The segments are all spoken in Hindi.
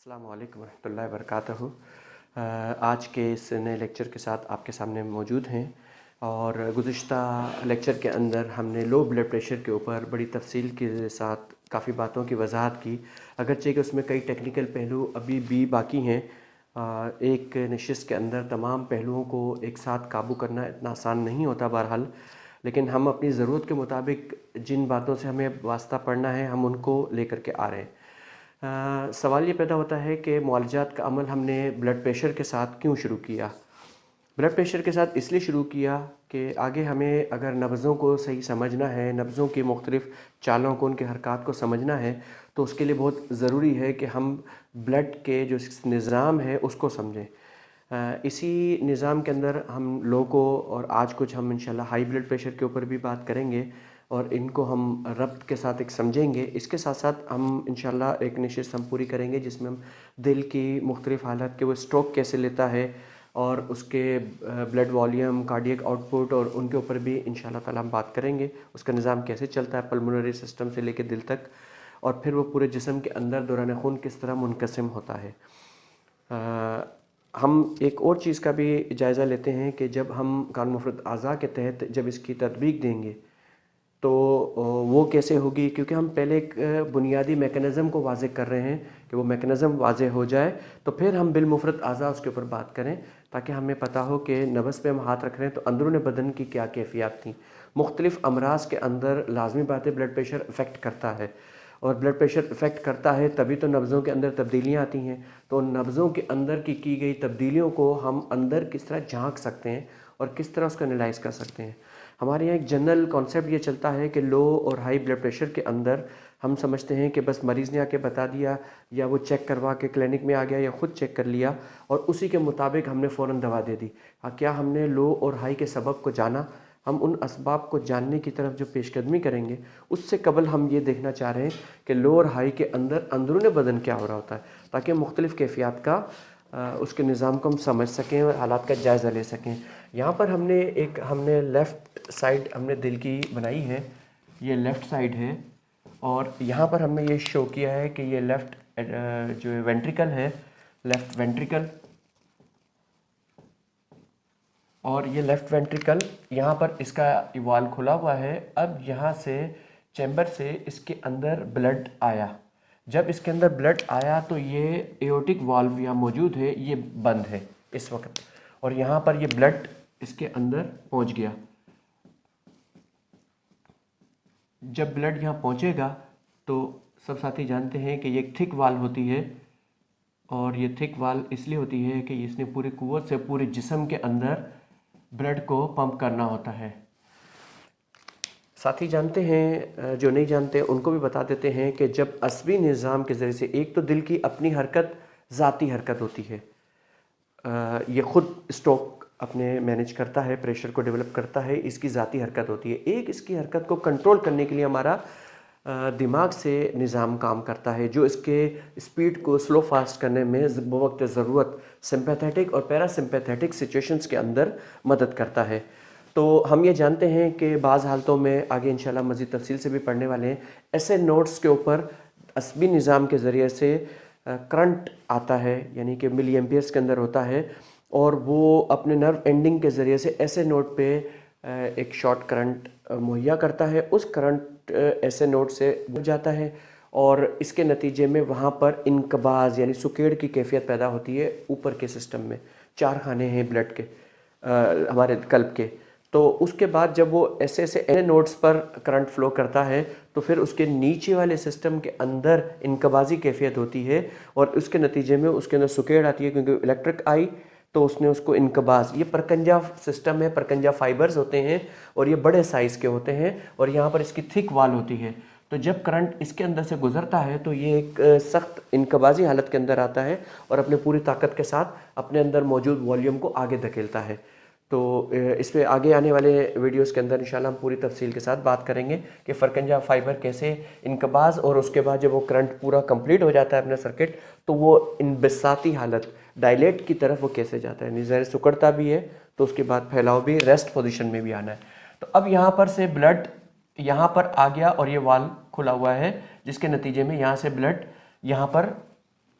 अस्सलामु अलैकुम रहमतुल्लाहि व बरकातहू। आज के इस नए लेक्चर के साथ आपके सामने मौजूद हैं और गुज़िश्ता लेक्चर के अंदर हमने लो ब्लड प्रेशर के ऊपर बड़ी तफसील के साथ काफ़ी बातों की वजाहत की, अगरचे कि उसमें कई टेक्निकल पहलू अभी भी बाकी हैं। एक नशिस्त के अंदर तमाम पहलुओं को एक साथ काबू करना इतना आसान नहीं होता बहरहाल, लेकिन हम अपनी ज़रूरत के मुताबिक जिन बातों से हमें वास्ता पड़ना है हम उनको लेकर के आ रहे हैं। सवाल ये पैदा होता है कि मुआलजात का अमल हमने ब्लड प्रेशर के साथ क्यों शुरू किया। ब्लड प्रेशर के साथ इसलिए शुरू किया कि आगे हमें अगर नब्ज़ों को सही समझना है, नब्ज़ों की मुख्तलिफ़ चालों को, उनके हरकत को समझना है, तो उसके लिए बहुत ज़रूरी है कि हम ब्लड के जो निज़ाम है उसको समझें। इसी निज़ाम के अंदर हम लोगों को, और आज कुछ हम इंशाल्लाह हाई ब्लड प्रेशर के ऊपर भी बात करेंगे और इनको हम रब्त के साथ एक समझेंगे। इसके साथ साथ हम इंशाल्लाह एक नशिस्त हम पूरी करेंगे जिसमें हम दिल की मुख्तलिफ़ हालत के वो स्ट्रोक कैसे लेता है और उसके ब्लड वॉल्यूम, कार्डियक आउटपुट और उनके ऊपर भी इंशाल्लाह ताला हम बात करेंगे। उसका निज़ाम कैसे चलता है पल्मोनरी सिस्टम से लेकर दिल तक, और फिर वो पूरे जिस्म के अंदर दौरान खून किस तरह मुनक़सिम होता है। हम एक और चीज़ का भी जायज़ा लेते हैं कि जब हम कानून मुफ़रद अज़ा के तहत जब इसकी तत्बीक देंगे तो वो कैसे होगी, क्योंकि हम पहले एक बुनियादी मैकेनिज़्म को वाज़ेह कर रहे हैं कि वो मैकेनिज़्म वाज़ेह हो जाए तो फिर हम बिलमुफ़रद अज़ा उसके ऊपर बात करें, ताकि हमें पता हो कि नब्ज़ पे हम हाथ रख रहे हैं तो अंदरूनी बदन की क्या कैफ़ियत थी। मुख्तलिफ़ अमराज़ के अंदर लाज़मी बात है ब्लड प्रेशर इफ़ेक्ट करता है, और ब्लड प्रेशर इफ़ेक्ट करता है तभी तो नब्ज़ों के अंदर तब्दीलियाँ आती हैं। तो नब्ज़ों के अंदर की गई तब्दीलियों को हम अंदर किस तरह झांक सकते हैं और किस तरह उसको एनालाइज़ कर सकते हैं। हमारे यहाँ एक जनरल कॉन्सेप्ट ये चलता है कि लो और हाई ब्लड प्रेशर के अंदर हम समझते हैं कि बस मरीज़ ने आके बता दिया, या वो चेक करवा के क्लिनिक में आ गया, या ख़ुद चेक कर लिया और उसी के मुताबिक हमने फ़ौरन दवा दे दी। हाँ, क्या हमने लो और हाई के सबब को जाना? हम उन असबाब को जानने की तरफ जो पेशकदमी करेंगे उससे कबल हम ये देखना चाह रहे हैं कि लो और हाई के अंदर अंदरूनी बदन क्या हो रहा होता है, ताकि मुख्तलिफ़ कैफ़ियत का उसके निज़ाम को हम समझ सकें और हालात का जायज़ा ले सकें। यहाँ पर हमने लेफ़्ट साइड हमने दिल की बनाई है, ये लेफ़्ट साइड है, और यहाँ पर हमने ये शो किया है कि ये लेफ़्ट जो वेंट्रिकल है, लेफ़्ट वेंट्रिकल, और ये लेफ़्ट वेंट्रिकल यहाँ पर इसका वाल खुला हुआ है। अब यहाँ से चैम्बर से इसके अंदर ब्लड आया, जब इसके अंदर ब्लड आया तो ये एओर्टिक वाल्व यहाँ मौजूद है, ये बंद है इस वक्त, और यहाँ पर ये ब्लड इसके अंदर पहुँच गया। जब ब्लड यहाँ पहुँचेगा तो सब साथी जानते हैं कि ये एक थिक वाल्व होती है, और ये थिक वाल्व इसलिए होती है कि इसने पूरी कुव्वत से पूरे जिस्म के अंदर ब्लड को पंप करना होता है। साथी जानते हैं, जो नहीं जानते उनको भी बता देते हैं कि जब असबी निज़ाम के ज़रिए से, एक तो दिल की अपनी हरकत ज़ाती हरकत होती है, ये ख़ुद स्ट्रोक अपने मैनेज करता है, प्रेशर को डेवलप करता है, इसकी ज़ाती हरकत होती है। एक इसकी हरकत को कंट्रोल करने के लिए हमारा दिमाग से निज़ाम काम करता है, जो इसके स्पीड को स्लो फास्ट करने में बवक्त ज़रूरत सिंपैथेटिक और पैरासिम्पैथेटिक सिचुएशंस के अंदर मदद करता है। तो हम ये जानते हैं कि बाज़ हालतों में, आगे इंशाल्लाह मज़ीद तफसील से भी पढ़ने वाले हैं, ऐसे नोड्स के ऊपर असबी निज़ाम के ज़रिए से करंट आता है, यानी कि मिली एम्पियर्स के अंदर होता है, और वो अपने नर्व एंडिंग के ज़रिए से ऐसे नोड पे एक शॉर्ट करंट मुहैया करता है। उस करंट ऐसे नोड से गुजर जाता है, और इसके नतीजे में वहाँ पर इनकबाज़ यानी सुकेड़ की कैफियत पैदा होती है। ऊपर के सिस्टम में 4 खाने हैं ब्लड के, हमारे कल्ब के, तो उसके बाद जब वो ऐसे नोड्स पर करंट फ्लो करता है तो फिर उसके नीचे वाले सिस्टम के अंदर इनकबाज़ी कैफियत होती है, और उसके नतीजे में उसके अंदर सुकेड़ आती है, क्योंकि इलेक्ट्रिक आई तो उसने उसको इनकबाज़, ये परकंजा सिस्टम है, परकंजा फाइबर्स होते हैं और ये बड़े साइज़ के होते हैं, और यहाँ पर इसकी थिक वाल होती है। तो जब करंट इसके अंदर से गुजरता है तो ये एक सख्त इनकबाज़ी हालत के अंदर आता है और अपने पूरी ताकत के साथ अपने अंदर मौजूद वॉल्यूम को आगे धकेलता है। तो इस पे आगे आने वाले वीडियोस के अंदर इंशाल्लाह हम पूरी तफसील के साथ बात करेंगे कि फ़रकंजा फाइबर कैसे इनकबाज़, और उसके बाद जब वो करंट पूरा कंप्लीट हो जाता है अपना सर्किट, तो वो इनबिसाती हालत डायलेट की तरफ वो कैसे जाता है। ज़हर सिकुड़ता भी है तो उसके बाद फैलाव भी रेस्ट पोजीशन में भी आना है। तो अब यहाँ पर से ब्लड यहाँ पर आ गया और ये वाल्व खुला हुआ है, जिसके नतीजे में यहाँ से ब्लड यहाँ पर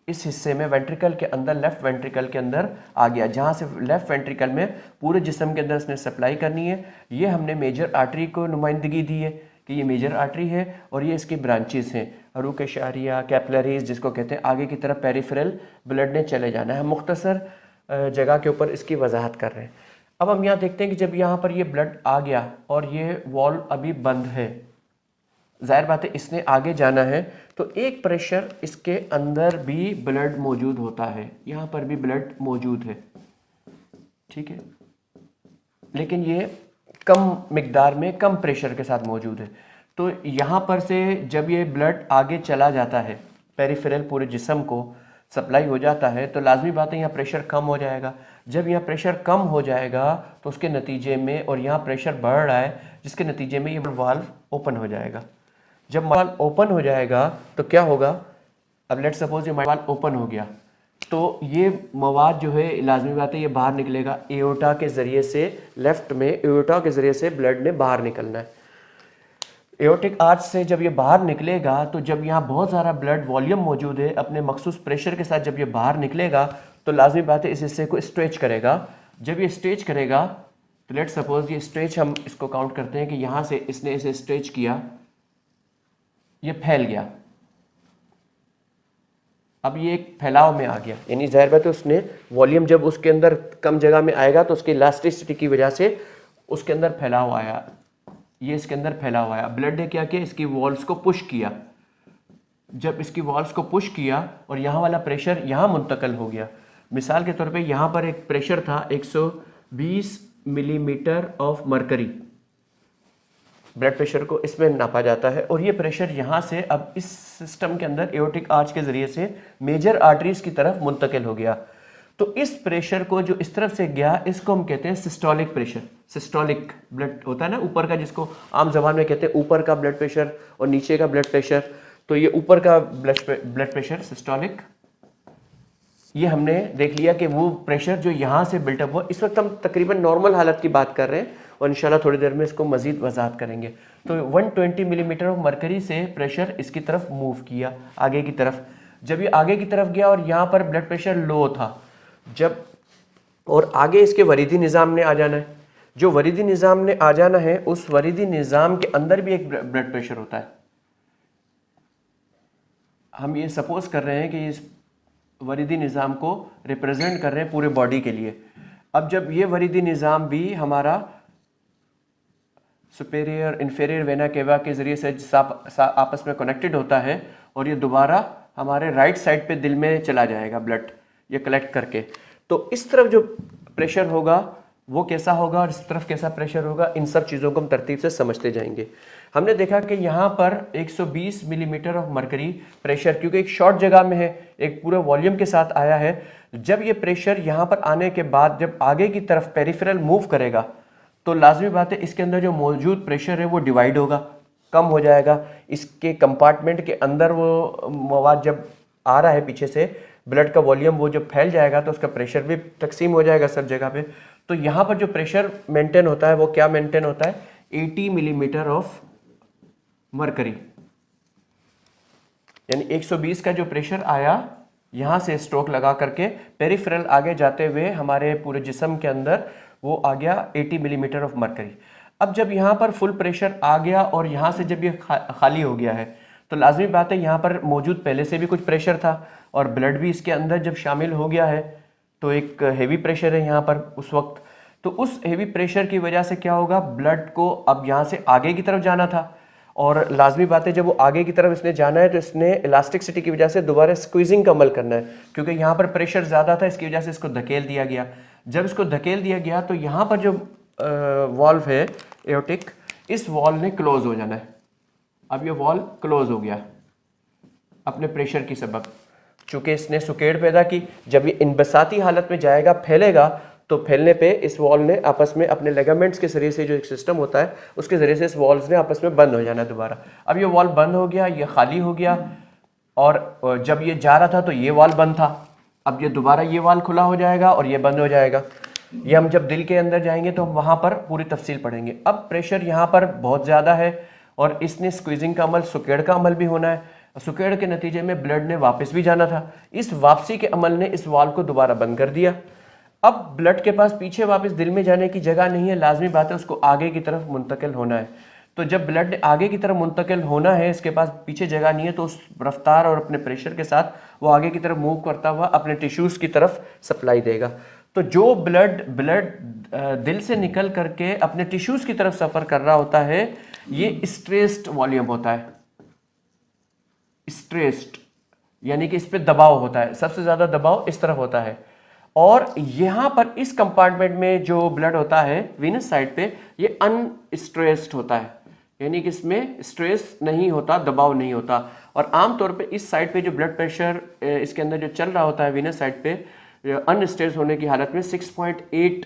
इस हिस्से में वेंट्रिकल के अंदर, लेफ्ट वेंट्रिकल के अंदर आ गया, जहाँ से लेफ्ट वेंट्रिकल में पूरे जिस्म के अंदर इसने सप्लाई करनी है। ये हमने मेजर आर्टरी को नुमाइंदगी दी है कि ये मेजर आर्टरी है और ये इसकी ब्रांचेस हैं, अरूक शारिया, कैपिलरीज जिसको कहते हैं। आगे की तरफ पेरिफेरल ब्लड ने चले जाना है। हम मुख्तसर जगह के ऊपर इसकी वजाहत कर रहे हैं। अब हम यहाँ देखते हैं कि जब यहाँ पर ये ब्लड आ गया और ये वॉल्व अभी बंद है, जाहिर बात है इसने आगे जाना है, तो एक प्रेशर इसके अंदर भी ब्लड मौजूद होता है, यहाँ पर भी ब्लड मौजूद है, ठीक है, लेकिन ये कम मिकदार में, कम प्रेशर के साथ मौजूद है। तो यहाँ पर से जब ये ब्लड आगे चला जाता है, पेरिफेरल पूरे जिस्म को सप्लाई हो जाता है, तो लाजमी बात है यहाँ प्रेशर कम हो जाएगा। जब यहाँ प्रेशर कम हो जाएगा तो उसके नतीजे में, और यहाँ प्रेशर बढ़ रहा है जिसके नतीजे में ये वाल्व ओपन हो जाएगा। जब वाल्व ओपन हो जाएगा तो क्या होगा, अब लेट्स सपोज ये वाल्व ओपन हो गया तो ये मवाद जो है लाजमी बात है ये बाहर निकलेगा एओर्टा के ज़रिए से। लेफ्ट में एओर्टा के ज़रिए से ब्लड ने बाहर निकलना है। एओर्टिक आर्च से जब ये बाहर निकलेगा तो जब यहाँ बहुत सारा ब्लड वॉल्यूम मौजूद है, अपने मखसूस प्रेशर के साथ जब ये बाहर निकलेगा तो लाजमी बात है इस हिस्से को स्ट्रेच करेगा। जब ये स्ट्रेच करेगा तो लेट्स सपोज ये स्ट्रेच, हम इसको काउंट करते हैं कि यहाँ से इसने इसे स्ट्रेच किया, ये फैल गया, अब ये एक फैलाव में आ गया, यानी जाहिर बात है उसने वॉल्यूम जब उसके अंदर कम जगह में आएगा तो उसकी इलास्टिसिटी की वजह से उसके अंदर फैलाव आया, ये इसके अंदर फैलाव आया। ब्लड ने क्या किया, इसकी वॉल्स को पुश किया। जब इसकी वॉल्स को पुश किया और यहाँ वाला प्रेशर यहाँ मुंतकल हो गया। मिसाल के तौर पे यहाँ पर एक प्रेशर था 120 millimetre of mercury, blood pressure को इसमें नापा जाता है, और ये प्रेशर यहाँ से अब इस सिस्टम के अंदर एओर्टिक आर्च के ज़रिए से मेजर आर्टरीज की तरफ मुंतकिल हो गया। तो इस प्रेशर को जो इस तरफ से गया इसको हम कहते हैं सिस्टोलिक प्रेशर। सिस्टोलिक ब्लड होता है ना ऊपर का, जिसको आम जबान में कहते हैं ऊपर का ब्लड प्रेशर और नीचे का ब्लड प्रेशर, तो ये ऊपर का ब्लड प्रेशर सिस्टोलिक। ये हमने देख लिया कि वो प्रेशर जो यहाँ से बिल्टअप हुआ। इस वक्त हम तकरीबन नॉर्मल हालत की बात कर रहे हैं और इंशाल्लाह थोड़ी देर में इसको मजीद वजाहत करेंगे। तो 120 मिलीमीटर ऑफ मरकरी से प्रेशर इसकी तरफ मूव किया, आगे की तरफ। जब ये आगे की तरफ गया और यहाँ पर ब्लड प्रेशर लो था, जब और आगे इसके वरीदी निज़ाम ने आ जाना है। जो वरीदी निज़ाम ने आ जाना है उस वरीदी निज़ाम के अंदर भी एक ब्लड प्रेशर होता है। हम ये सपोज कर रहे हैं कि इस वरीदी निज़ाम को रिप्रेजेंट कर रहे हैं पूरे बॉडी के लिए। अब जब ये वरीदी निज़ाम भी हमारा सुपेरियर इंफेरियर वेना केवा के ज़रिए से आपस में कनेक्टेड होता है और ये दोबारा हमारे राइट साइड पे दिल में चला जाएगा ब्लड ये कलेक्ट करके। तो इस तरफ जो प्रेशर होगा वो कैसा होगा और इस तरफ कैसा प्रेशर होगा, इन सब चीज़ों को हम तरतीब से समझते जाएंगे। हमने देखा कि यहाँ पर 120 मिलीमीटर ऑफ मरकरी प्रेशर, क्योंकि एक शॉर्ट जगह में है, एक पूरे वॉल्यूम के साथ आया है। जब ये प्रेशर यहाँ पर आने के बाद जब आगे की तरफ पेरिफेरल मूव करेगा तो लाजमी बात है इसके अंदर जो मौजूद प्रेशर है वो डिवाइड होगा, कम हो जाएगा। इसके कंपार्टमेंट के अंदर वो मवाद जब आ रहा है पीछे से, ब्लड का वॉल्यूम वो जब फैल जाएगा तो उसका प्रेशर भी तकसीम हो जाएगा सब जगह पे। तो यहाँ पर जो प्रेशर मेंटेन होता है वो क्या मेंटेन होता है, 80 मिलीमीटर ऑफ मरकरी, यानी 120 का जो प्रेशर आया यहाँ से स्ट्रोक लगा करके पेरिफेरल आगे जाते हुए हमारे पूरे जिस्म के अंदर वो आ गया 80 मिलीमीटर ऑफ मरकरी। अब जब यहाँ पर फुल प्रेशर आ गया और यहाँ से जब ये खाली हो गया है तो लाजमी बात है यहाँ पर मौजूद पहले से भी कुछ प्रेशर था और ब्लड भी इसके अंदर जब शामिल हो गया है तो एक हेवी प्रेशर है यहाँ पर उस वक्त। तो उस हेवी प्रेशर की वजह से क्या होगा, ब्लड को अब यहाँ से आगे की तरफ जाना था और लाजमी बात है जब वो आगे की तरफ इसने जाना है तो इसने इलास्टिसिटी की वजह से दोबारा स्क्वीजिंग का अमल करना है, क्योंकि यहाँ पर प्रेशर ज़्यादा था, इसकी वजह से इसको धकेल दिया गया। जब इसको धकेल दिया गया तो यहाँ पर जो वॉल्व है एओर्टिक, इस वॉल्व ने क्लोज हो जाना है। अब ये वॉल्व क्लोज हो गया अपने प्रेशर की सबब, चूँकि इसने सुकेड़ पैदा की। जब ये इनबसाती हालत में जाएगा, फैलेगा, तो फैलने पे इस वॉल ने आपस में अपने लेगामेंट्स के जरिए से जो एक सिस्टम होता है उसके ज़रिए से इस वॉल्स ने आपस में बंद हो जाना है दोबारा। अब ये वॉल बंद हो गया, ये खाली हो गया, और जब ये जा रहा था तो ये वॉल बंद था, अब ये दोबारा ये वॉल खुला हो जाएगा और ये बंद हो जाएगा। ये हम जब दिल के अंदर जाएंगे तो हम वहाँ पर पूरी तफसील पढ़ेंगे। अब प्रेशर यहाँ पर बहुत ज़्यादा है और इसने स्क्वीजिंग का अमल, सुकेड़ का अमल भी होना है। सुकेड़ के नतीजे में ब्लड ने वापस भी जाना था। इस वापसी के अमल ने इस वाल्व को दोबारा बंद कर दिया। अब ब्लड के पास पीछे वापस दिल में जाने की जगह नहीं है, लाजमी बात है उसको आगे की तरफ मुंतकिल होना है। तो जब ब्लड आगे की तरफ मुंतकिल होना है, इसके पास पीछे जगह नहीं है, तो उस रफ्तार और अपने प्रेशर के साथ वो आगे की तरफ मूव करता हुआ अपने टिश्यूज़ की तरफ सप्लाई देगा। तो जो ब्लड दिल से निकल करके अपने टिश्यूज़ की तरफ सफ़र कर रहा होता है, ये स्ट्रेस्ड वॉल्यूम होता है। स्ट्रेस्ड यानी कि इस पे दबाव होता है, सबसे ज़्यादा दबाव इस तरफ होता है। और यहाँ पर इस कंपार्टमेंट में जो ब्लड होता है वीनस साइड पे, ये अनस्ट्रेस्ड होता है, यानी कि इसमें स्ट्रेस नहीं होता, दबाव नहीं होता। और आमतौर पे इस साइड पे जो ब्लड प्रेशर इसके अंदर जो चल रहा होता है वीनस साइड पे, अनस्ट्रेस होने की हालत में 6.8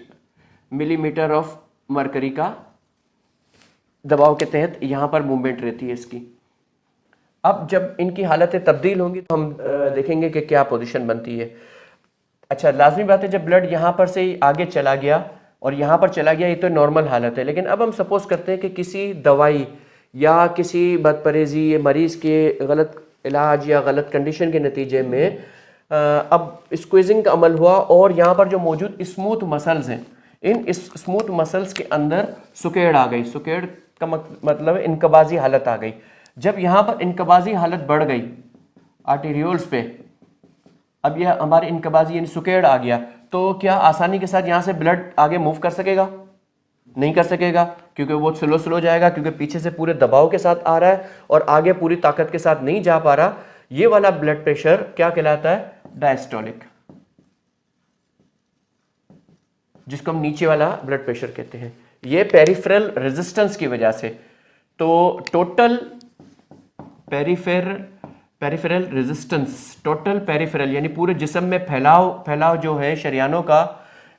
मिलीमीटर ऑफ मरकरी का दबाव के तहत यहाँ पर मूवमेंट रहती है इसकी। अब जब इनकी हालतें तब्दील होंगी तो हम देखेंगे कि क्या पोजीशन बनती है। अच्छा, लाजमी बात है जब ब्लड यहाँ पर से आगे चला गया और यहाँ पर चला गया, ये तो नॉर्मल हालत है। लेकिन अब हम सपोज करते हैं कि किसी दवाई या किसी बदपरहेजी, मरीज़ के गलत इलाज या गलत कंडीशन के नतीजे में अब स्क्वीजिंग का अमल हुआ और यहाँ पर जो मौजूद स्मूथ मसल्स हैं, इन स्मूथ मसल्स के अंदर सुकेड़ आ गई। सुकेड़ का मतलब इनकबाजी हालत आ गई। जब यहाँ पर इनकबाजी हालत बढ़ गई आर्टेरियोल्स पे, अब यह हमारी इनकबाजी यानी सुकेड़ आ गया, तो क्या आसानी के साथ यहाँ से ब्लड आगे मूव कर सकेगा? नहीं कर सकेगा, क्योंकि वो स्लो जाएगा, क्योंकि पीछे से पूरे दबाव के साथ आ रहा है और आगे पूरी ताकत के साथ नहीं जा पा रहा। ये वाला ब्लड प्रेशर क्या कहलाता है? डायस्टोलिक, जिसको हम नीचे वाला ब्लड प्रेशर कहते हैं। ये पेरिफेरल रेजिस्टेंस की वजह से, तो total peripheral resistance, total peripheral यानी पूरे जिस्म में फैलाव जो है शरियानों का,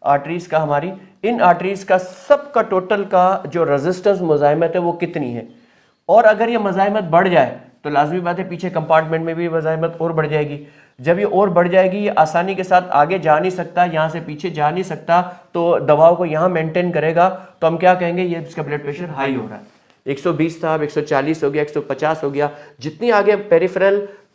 आर्टरीज का, हमारी इन आर्टरीज का सबका टोटल का जो रेजिस्टेंस, मुज़ाहिमत है, वो कितनी है। और अगर ये मुज़ाहिमत बढ़ जाए तो लाजमी बात है पीछे कंपार्टमेंट में भी मुज़ाहिमत और बढ़ जाएगी। जब ये और बढ़ जाएगी, ये आसानी के साथ आगे जा नहीं सकता, यहाँ से पीछे जा नहीं सकता, तो दबाव को यहाँ मेंटेन करेगा, तो हम क्या कहेंगे? ये इसका ब्लड प्रेशर हाई हो रहा है। 120 था, अब 140 हो गया, 150 हो गया। जितनी आगे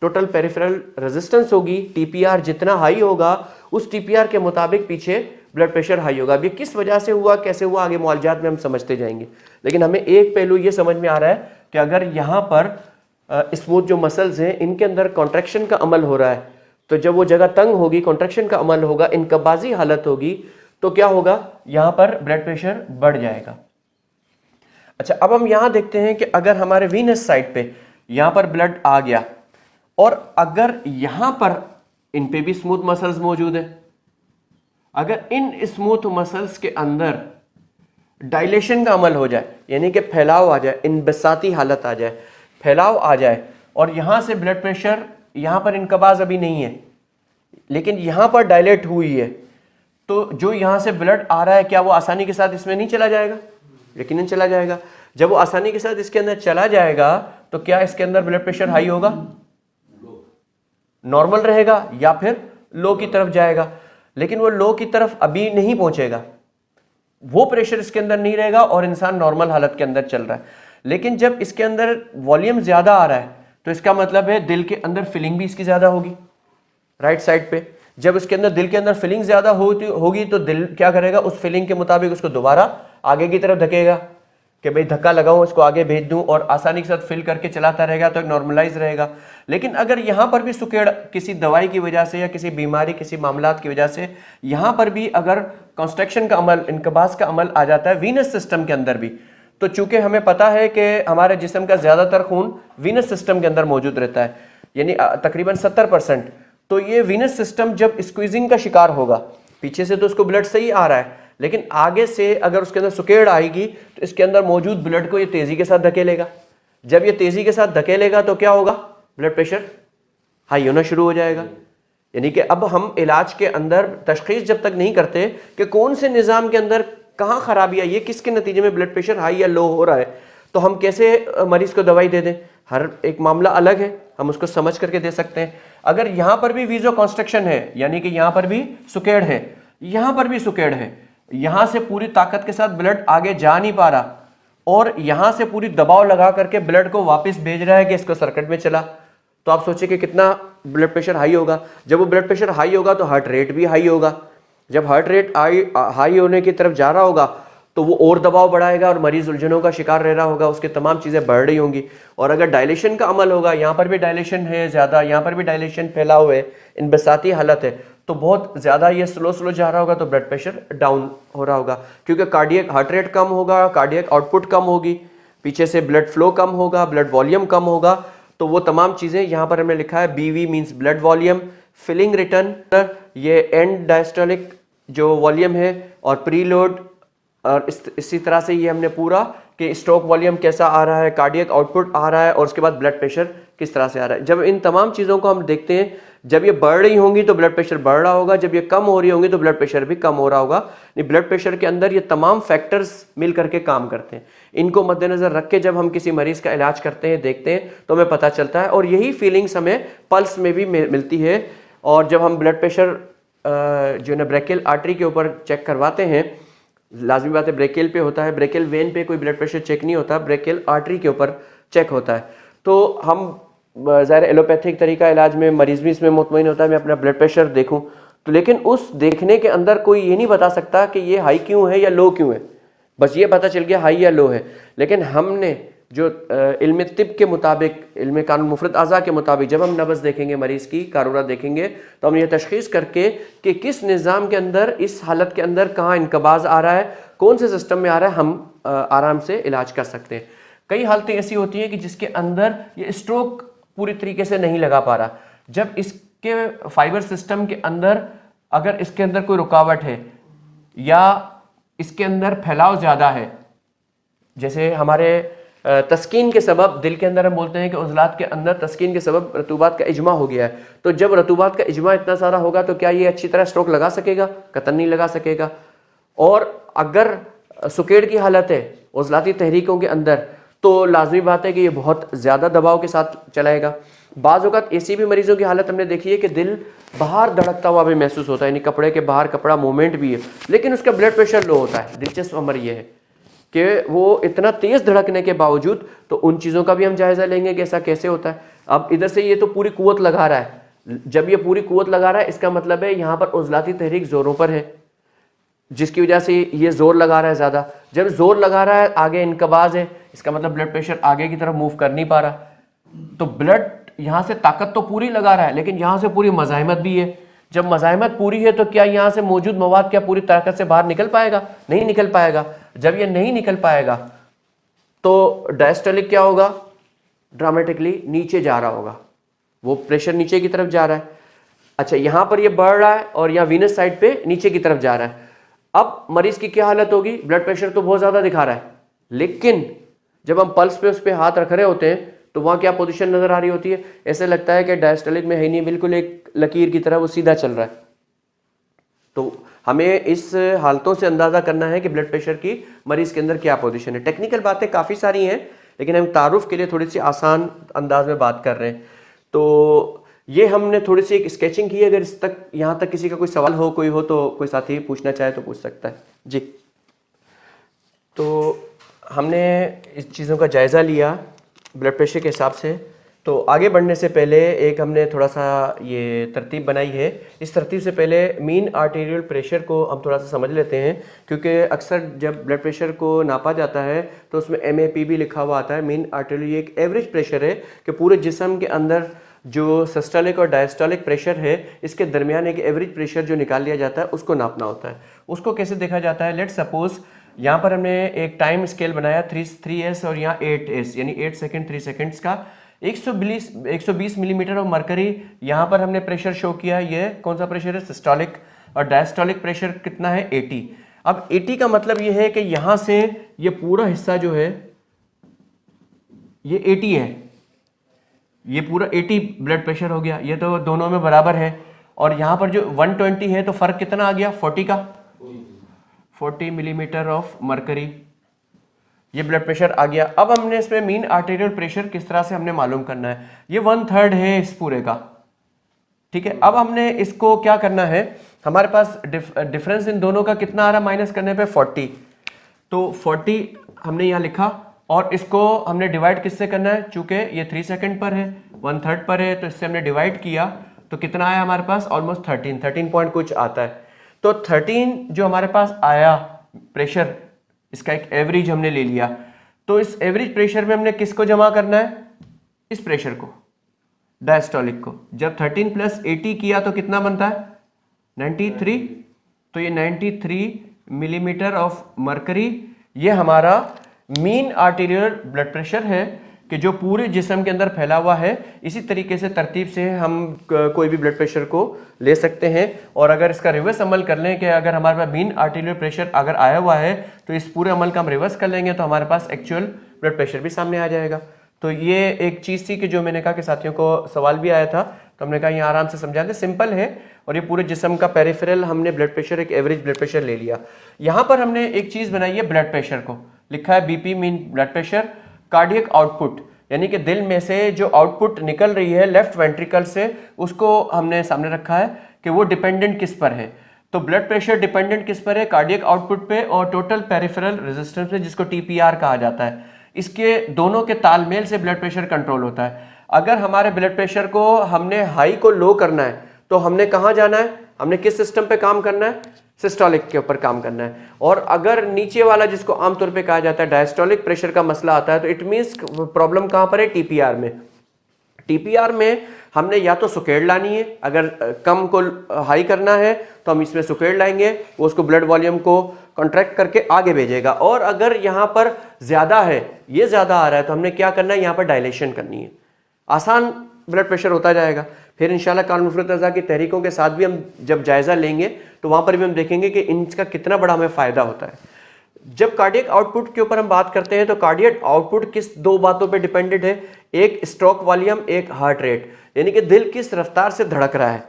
टोटल पेरिफेरल रेजिस्टेंस होगी, टीपीआर जितना हाई होगा, उस टीपीआर के मुताबिक पीछे ब्लड प्रेशर हाई होगा। अब ये किस वजह से हुआ, कैसे हुआ, आगे मुआलजात में हम समझते जाएंगे। लेकिन हमें एक पहलू ये समझ में आ रहा है कि अगर यहाँ पर स्मूथ जो मसल्स हैं, इनके अंदर कॉन्ट्रैक्शन का अमल हो रहा है, तो जब वो जगह तंग होगी, कॉन्ट्रैक्शन का अमल होगा, इनकबाजी हालत होगी, तो क्या होगा? यहाँ पर ब्लड प्रेशर बढ़ जाएगा। अच्छा, अब हम यहाँ देखते हैं कि अगर हमारे वीनस साइड पे यहाँ पर ब्लड आ गया और अगर यहाँ पर इन पे भी स्मूथ मसल्स मौजूद है, अगर इन स्मूथ मसल्स के अंदर डायलेशन का अमल हो जाए, यानी कि फैलाव आ जाए, इनबसाती हालत आ जाए, फैलाव आ जाए, और यहाँ से ब्लड प्रेशर, यहाँ पर इनकबाज अभी नहीं है लेकिन यहाँ पर डायलेट हुई है, तो जो यहाँ से ब्लड आ रहा है, क्या वो आसानी के साथ इसमें नहीं चला जाएगा? यकीनन चला जाएगा। जब वो आसानी के साथ इसके अंदर चला जाएगा, तो क्या इसके अंदर ब्लड प्रेशर हाई होगा, नॉर्मल रहेगा, या फिर लो की तरफ जाएगा? लेकिन वो लो की तरफ अभी नहीं पहुंचेगा, वो प्रेशर इसके अंदर नहीं रहेगा और इंसान नॉर्मल हालत के अंदर चल रहा है। लेकिन जब इसके अंदर वॉल्यूम ज्यादा आ रहा है, तो इसका मतलब है दिल के अंदर फिलिंग भी इसकी ज्यादा होगी राइट साइड पे। जब इसके अंदर दिल के अंदर फिलिंग ज्यादा होगी, तो दिल क्या करेगा? उस फिलिंग के मुताबिक उसको दोबारा आगे की तरफ धकेगा कि भाई धक्का लगाऊं, इसको आगे भेज दूं, और आसानी के साथ फिल करके चलाता रहेगा, तो एक नॉर्मलाइज रहेगा। लेकिन अगर यहाँ पर भी सुकेड़ किसी दवाई की वजह से या किसी बीमारी, किसी मामलात की वजह से यहाँ पर भी अगर कंस्ट्रक्शन का अमल, इनकबास का अमल आ जाता है वीनस सिस्टम के अंदर भी, तो चूंकि हमें पता है कि हमारे जिस्म का ज्यादातर खून वीनस सिस्टम के अंदर मौजूद रहता है, यानी तकरीबन 70%, तो ये वीनस सिस्टम जब स्क्वीजिंग का शिकार होगा, पीछे से तो उसको ब्लड सही आ रहा है, लेकिन आगे से अगर उसके अंदर सुकेड़ आएगी, तो इसके अंदर मौजूद ब्लड को ये तेजी के साथ धकेलेगा। जब ये तेजी के साथ धकेलेगा, तो क्या होगा? ब्लड प्रेशर हाई होना शुरू हो जाएगा। यानी कि अब हम इलाज के अंदर तशखीस जब तक नहीं करते कि कौन से निज़ाम के अंदर कहाँ खराबी आई है, किसके नतीजे में ब्लड प्रेशर हाई या लो हो रहा है, तो हम कैसे मरीज को दवाई दे दें? हर एक मामला अलग है, हम उसको समझ करके दे सकते हैं। अगर यहाँ पर भी वीजो कॉन्स्ट्रक्शन है, यानी कि यहाँ पर भी सुकेड़ है, यहाँ पर भी सुकेड़ है, यहाँ से पूरी ताकत के साथ ब्लड आगे जा नहीं पा रहा, और यहाँ से पूरी दबाव लगा करके ब्लड को वापस भेज रहा है कि इसको सर्किट में चला, तो आप सोचिए कि कितना ब्लड प्रेशर हाई होगा। जब वो ब्लड प्रेशर हाई होगा तो हार्ट रेट भी हाई होगा। जब हार्ट रेट हाई होने की तरफ जा रहा होगा तो वो और दबाव बढ़ाएगा और मरीज उलझनों का शिकार रह रहा होगा, उसके तमाम चीज़ें बढ़ रही होंगी। और अगर डायलेशन का अमल होगा, यहाँ पर भी डायलेशन है ज़्यादा, यहाँ पर भी डायलेशन फैला हुआ है, इनबसाती हालत है, तो बहुत ज़्यादा ये स्लो स्लो जा रहा होगा तो ब्लड प्रेशर डाउन हो रहा होगा, क्योंकि कार्डियक हार्ट रेट कम होगा, कार्डियक आउटपुट कम होगी, पीछे से ब्लड फ्लो कम होगा, ब्लड वॉल्यूम कम होगा। तो वो तमाम चीज़ें यहाँ पर हमने लिखा है। BV means blood volume, filling return, ये एंड डायस्टोलिक जो वॉल्यूम है, और प्रीलोड, और इसी तरह से ये हमने पूरा कि स्ट्रोक वॉल्यूम कैसा आ रहा है, कार्डियक आउटपुट आ रहा है, और उसके बाद ब्लड प्रेशर किस तरह से आ रहा है। जब इन तमाम चीज़ों को हम देखते हैं, जब ये बढ़ रही होंगी तो ब्लड प्रेशर बढ़ रहा होगा, जब ये कम हो रही होंगी तो ब्लड प्रेशर भी कम हो रहा होगा। ब्लड प्रेशर के अंदर ये तमाम फैक्टर्स मिल करके काम करते हैं। इनको मद्देनजर रख के जब हम किसी मरीज का इलाज करते हैं, देखते हैं, तो हमें पता चलता है। और यही फीलिंग्स हमें पल्स में भी मिलती है। और जब हम ब्लड प्रेशर जो है ब्रेकियल आर्टरी के ऊपर चेक करवाते हैं, लाजमी बात है ब्रेकियल पे होता है, ब्रेकियल वेन पे कोई ब्लड प्रेशर चेक नहीं होता, ब्रेकियल आर्टरी के ऊपर चेक होता है। तो हम ज़ाहिर एलोपैथिक तरीका इलाज में मरीज भी इसमें मुतमईन होता है मैं अपना ब्लड प्रेशर देखूं, तो लेकिन उस देखने के अंदर कोई ये नहीं बता सकता कि ये हाई क्यों है या लो क्यों है, बस ये पता चल गया हाई या लो है। लेकिन हमने जो इल्म तिब के मुताबिक, इल्म कानून मुफरद अज़ा के मुताबिक, जब हम नब्ज़ देखेंगे, मरीज़ की कारूरा देखेंगे, तो हम ये तशख़ीस करके कि किस निज़ाम के अंदर, इस हालत के अंदर कहाँ इनकबाज़ आ रहा है, कौन से सिस्टम में आ रहा है, हम आराम से इलाज कर सकते हैं। कई हालतें ऐसी होती हैं कि जिसके अंदर ये स्ट्रोक पूरी तरीके से नहीं लगा पा रहा। जब इसके फाइबर सिस्टम के अंदर, अगर इसके अंदर कोई रुकावट है या इसके अंदर फैलाव ज़्यादा है, जैसे हमारे तस्कीन के सबब, दिल के अंदर हम बोलते हैं कि उज़लात के अंदर तस्कीन के सबब रतूबात का इजमा हो गया है, तो जब रतूबात का इजमा इतना सारा होगा तो क्या ये अच्छी तरह स्ट्रोक लगा सकेगा? कतई नहीं लगा सकेगा। और अगर सुकेड़ की हालत है उज़लाती तहरीकों के अंदर, तो लाजमी बात है कि ये बहुत ज़्यादा दबाव के साथ चलाएगा। बाज़ औक़ात ऐसी भी मरीज़ों की हालत हमने देखी है कि दिल बाहर धड़कता हुआ भी महसूस होता है, यानी कपड़े के बाहर कपड़ा मूवमेंट भी है, लेकिन उसका ब्लड प्रेशर लो होता है। दिलचस्प अमर ये है कि वो इतना तेज़ धड़कने के बावजूद, तो उन चीज़ों का भी हम जायज़ा लेंगे कि ऐसा कैसे होता है। अब इधर से ये तो पूरी कुव्वत लगा रहा है, जब ये पूरी कुव्वत लगा रहा है इसका मतलब है यहाँ पर उज़लाती तहरीक ज़ोरों पर है, जिसकी वजह से ये जोर लगा रहा है ज़्यादा। जब जोर लगा रहा है, आगे इनकबाज है, इसका मतलब ब्लड प्रेशर आगे की तरफ मूव कर नहीं पा रहा। तो ब्लड यहाँ से ताकत तो पूरी लगा रहा है, लेकिन यहाँ से पूरी मज़ाहमत भी है। जब मज़ाहमत पूरी है तो क्या यहाँ से मौजूद मवाद क्या पूरी ताकत से बाहर निकल पाएगा? नहीं निकल पाएगा। जब ये नहीं निकल पाएगा तो डायस्टोलिक क्या होगा? ड्रामेटिकली नीचे जा रहा होगा, वो प्रेशर नीचे की तरफ जा रहा है। अच्छा, यहाँ पर ये बढ़ रहा है और यहाँ वीनस साइड पे नीचे की तरफ जा रहा है। अब मरीज की क्या हालत होगी? ब्लड प्रेशर तो बहुत ज्यादा दिखा रहा है, लेकिन जब हम पल्स पे उस पर हाथ रख रहे होते हैं तो वहां क्या पोजीशन नजर आ रही होती है? ऐसे लगता है कि डायस्टोलिक में है नहीं, बिल्कुल एक लकीर की तरह वो सीधा चल रहा है। तो हमें इस हालतों से अंदाजा करना है कि ब्लड प्रेशर की मरीज के अंदर क्या पोजीशन है। टेक्निकल बातें काफी सारी हैं, लेकिन हम तारुफ के लिए थोड़ी सी आसान अंदाज में बात कर रहे हैं। तो ये हमने थोड़ी सी एक स्केचिंग की है। अगर इस तक, यहाँ तक किसी का कोई सवाल हो, कोई हो तो कोई साथी पूछना चाहे तो पूछ सकता है जी। तो हमने इस चीज़ों का जायज़ा लिया ब्लड प्रेशर के हिसाब से। तो आगे बढ़ने से पहले एक हमने थोड़ा सा ये तरतीब बनाई है। इस तरतीब से पहले मीन आर्टेरियल प्रेशर को हम थोड़ा सा समझ लेते हैं, क्योंकि अक्सर जब ब्लड प्रेशर को नापा जाता है तो उसमें MAP भी लिखा हुआ आता है। मीन आर्टेरियल एक एवरेज प्रेशर है कि पूरे जिस्म के अंदर जो सिस्टोलिक और डायस्टोलिक प्रेशर है, इसके दरमियान एक एवरेज प्रेशर जो निकाल लिया जाता है, उसको नापना होता है। उसको कैसे देखा जाता है? लेट्स सपोज यहाँ पर हमने एक टाइम स्केल बनाया 3S और यहाँ 8S, यानी 8 सेकेंड 3 सेकेंड्स का। 120 मिलीमीटर ऑफ मरकरी यहाँ पर हमने प्रेशर शो किया। ये कौन सा प्रेशर है? सिस्टोलिक। और डायस्टोलिक प्रेशर कितना है? 80। अब 80 का मतलब ये है कि यहाँ से ये पूरा हिस्सा जो है ये 80 है, ये पूरा 80 ब्लड प्रेशर हो गया। ये तो दोनों में बराबर है। और यहाँ पर जो 120 है तो फर्क कितना आ गया? 40 का, 40 मिलीमीटर ऑफ मरकरी, ये ब्लड प्रेशर आ गया। अब हमने इसमें मीन आर्टेरियल प्रेशर किस तरह से हमने मालूम करना है? ये 1/3 है इस पूरे का, ठीक है। अब हमने इसको क्या करना है? हमारे पास डिफरेंस इन दोनों का कितना आ रहा है? माइनस करने पे 40, तो 40 हमने यहाँ लिखा और इसको हमने डिवाइड किससे करना है? चूंकि ये 3 सेकंड पर है 1/3 पर है, तो इससे हमने डिवाइड किया तो कितना आया हमारे पास, ऑलमोस्ट 13 पॉइंट कुछ आता है। तो 13 जो हमारे पास आया प्रेशर, इसका एक एवरेज हमने ले लिया। तो इस एवरेज प्रेशर में हमने किसको जमा करना है, इस प्रेशर को, डायस्टोलिक को। जब 13 + 80 किया तो कितना बनता है, 93। तो ये 93 मिलीमीटर ऑफ मरकरी, ये हमारा मीन आर्टीरियल ब्लड प्रेशर है कि जो पूरे जिस्म के अंदर फैला हुआ है। इसी तरीके से तरतीब से हम कोई भी ब्लड प्रेशर को ले सकते हैं। और अगर इसका रिवर्स अमल कर लें कि अगर हमारे पास मीन आर्टीरियल प्रेशर अगर आया हुआ है तो इस पूरे अमल का हम रिवर्स कर लेंगे तो हमारे पास एक्चुअल ब्लड प्रेशर भी सामने आ जाएगा। तो ये एक चीज़ थी कि जो मैंने कहा कि साथियों को सवाल भी आया था, तो हमने कहा ये आराम से समझा दें, सिंपल है। और ये पूरे जिस्म का पेरिफेरल हमने ब्लड प्रेशर, एक एवरेज ब्लड प्रेशर ले लिया। यहाँ पर हमने एक चीज़ बनाई है, ब्लड प्रेशर को लिखा है BP mean blood pressure, cardiac output, यानी कि दिल में से जो आउटपुट निकल रही है लेफ्ट वेंट्रिकल से, उसको हमने सामने रखा है कि वो डिपेंडेंट किस पर है। तो ब्लड प्रेशर डिपेंडेंट किस पर है, कार्डियक आउटपुट पे और टोटल पेरिफेरल रेजिस्टेंस पे, जिसको टीपीआर कहा जाता है। इसके दोनों के तालमेल से ब्लड प्रेशर कंट्रोल होता है। अगर हमारे ब्लड प्रेशर को हमने हाई को लो करना है तो हमने कहाँ जाना है, हमने किस सिस्टम पे काम करना है, सिस्टोलिक के ऊपर काम करना है। और अगर नीचे वाला, जिसको आमतौर पे कहा जाता है डायस्टोलिक प्रेशर का मसला आता है, तो इट मीन्स प्रॉब्लम कहाँ पर है, टीपीआर में। टीपीआर में हमने या तो सुकेड़ लानी है, अगर कम को हाई करना है तो हम इसमें सुकेड़ लाएंगे, वो उसको ब्लड वॉल्यूम को कॉन्ट्रैक्ट करके आगे भेजेगा। और अगर यहाँ पर ज़्यादा है, ये ज़्यादा आ रहा है, तो हमने क्या करना है, यहाँ पर डायलेशन करनी है। आसान ब्लड प्रेशर होता जाएगा। फिर इंशाल्लाह कानून मुफरत रज़ा की तहरीकों के साथ भी हम जब जायज़ा लेंगे तो वहाँ पर भी हम देखेंगे कि इनका कितना बड़ा हमें फ़ायदा होता है। जब कार्डियक आउटपुट के ऊपर हम बात करते हैं तो कार्डियक आउटपुट किस दो बातों पे डिपेंडेंट है, एक स्ट्रोक वॉल्यूम, एक हार्ट रेट, यानी कि दिल किस रफ्तार से धड़क रहा है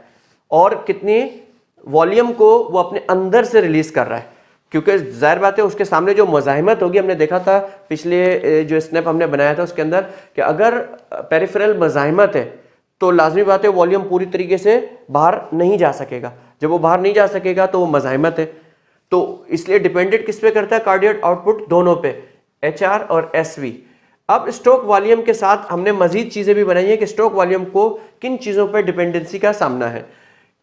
और कितनी वॉल्यूम को वो अपने अंदर से रिलीज कर रहा है। क्योंकि जाहिर बात है उसके सामने जो मुज़ाहिमत होगी, हमने देखा था पिछले जो स्नैप हमने बनाया था उसके अंदर कि अगर पेरिफेरल मुज़ाहिमत है तो लाजमी बात है वॉल्यूम पूरी तरीके से बाहर नहीं जा सकेगा। जब वो बाहर नहीं जा सकेगा तो वो मुज़ाहिमत है। तो इसलिए डिपेंडेंट किस पे करता है, कार्डियक आउटपुट दोनों पे, HR और SV। अब स्ट्रोक वॉल्यूम के साथ हमने मजीद चीज़ें भी बनाई हैं कि स्ट्रोक वॉल्यूम को किन चीज़ों पर डिपेंडेंसी का सामना है।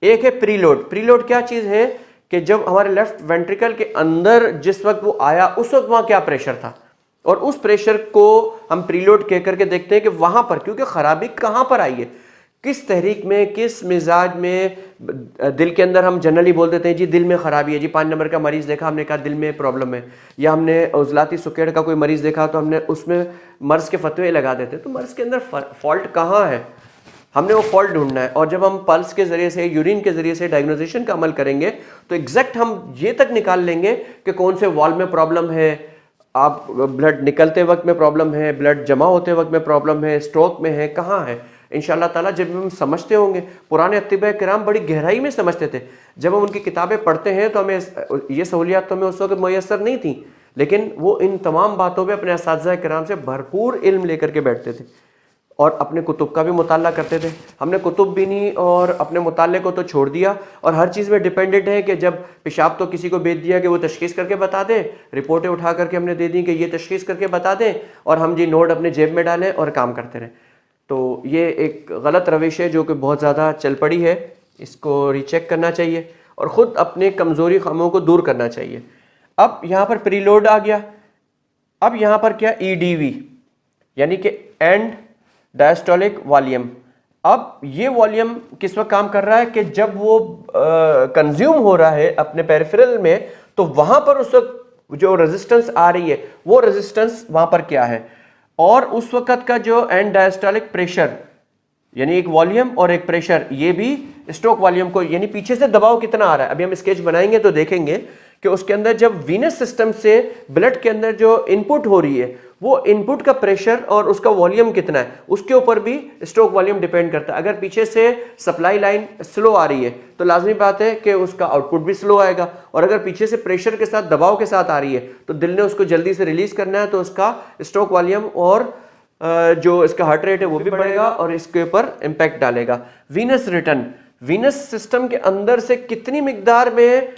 एक है प्रीलोड। प्रीलोड क्या चीज़ है कि जब हमारे लेफ्ट वेंट्रिकल के अंदर जिस वक्त वो आया उस वक्त वहाँ क्या प्रेशर था, और उस प्रेशर को हम प्रीलोड कह करके देखते हैं कि वहाँ पर, क्योंकि ख़राबी कहाँ पर आई है, किस तहरीक में, किस मिजाज में, दिल के अंदर हम जनरली बोल देते हैं जी दिल में ख़राबी है, जी 5 नंबर का मरीज़ देखा, हमने कहा दिल में प्रॉब्लम है, या हमने उज़लाती सुकेड़ का कोई मरीज़ देखा तो हमने उसमें मर्ज़ के फतवे लगा देते हैं। तो मर्ज़ के अंदर फॉल्ट कहाँ है, हमने वो फॉल्ट ढूंढना है। और जब हम पल्स के ज़रिए से, यूरिन के ज़रिए से डायग्नोसिशन का अमल करेंगे तो एग्जैक्ट हम ये तक निकाल लेंगे कि कौन से वॉल में प्रॉब्लम है, आप ब्लड निकलते वक्त में प्रॉब्लम है, ब्लड जमा होते वक्त में प्रॉब्लम है, स्ट्रोक में है, कहाँ है। इंशाअल्लाह ताला जब हम समझते होंगे, पुराने अतिबा किराम बड़ी गहराई में समझते थे। जब हम उनकी किताबें पढ़ते हैं तो हमें ये सहूलियात तो हमें उस वक्त मैसर नहीं थी, लेकिन वो इन तमाम बातों पे अपने असातिज़ा किराम से भरपूर इल्म लेकर के बैठते थे और अपने कुतुब का भी मुताला करते थे। हमने कुतुब भी नहीं और अपने मुताले को तो छोड़ दिया, और हर चीज़ में डिपेंडेंट है कि जब पेशाब तो किसी को भेज दिया कि वो तशखीस करके बता दें, रिपोर्टें उठा करके हमने दे दी कि ये तशखीस करके बता दें, और हम जी नोट अपने जेब में डालें और काम करते रहें। तो ये एक गलत रविश है जो कि बहुत ज़्यादा चल पड़ी है, इसको रीचेक करना चाहिए और ख़ुद अपने कमज़ोरी खामों को दूर करना चाहिए। अब यहाँ पर प्रीलोड आ गया। अब यहाँ पर क्या, EDV यानी कि एंड डायस्टोलिक वॉल्यूम। अब ये वॉल्यूम किस वक्त काम कर रहा है कि जब वो कंज्यूम हो रहा है अपने पेरिफेरल में, तो वहाँ पर उस वक्त जो रेजिस्टेंस आ रही है वो रेजिस्टेंस वहाँ पर क्या है, और उस वक्त का जो एंड डायस्टोलिक प्रेशर, यानी एक वॉल्यूम और एक प्रेशर, ये भी स्ट्रोक वॉल्यूम को, यानी पीछे से दबाव कितना आ रहा है। अभी हम स्केच बनाएंगे तो देखेंगे कि उसके अंदर जब वीनस सिस्टम से ब्लड के अंदर जो इनपुट हो रही है, वो इनपुट का प्रेशर और उसका वॉल्यूम कितना है, उसके ऊपर भी स्ट्रोक वॉल्यूम डिपेंड करता है। अगर पीछे से सप्लाई लाइन स्लो आ रही है तो लाजमी बात है कि उसका आउटपुट भी स्लो आएगा, और अगर पीछे से प्रेशर के साथ, दबाव के साथ आ रही है तो दिल ने उसको जल्दी से रिलीज करना है, तो उसका स्ट्रोक वॉल्यूम और जो इसका हार्ट रेट है वो भी बढ़ेगा और इसके ऊपर इम्पैक्ट डालेगा। वीनस रिटर्न, वीनस सिस्टम के अंदर से कितनी मिकदार में,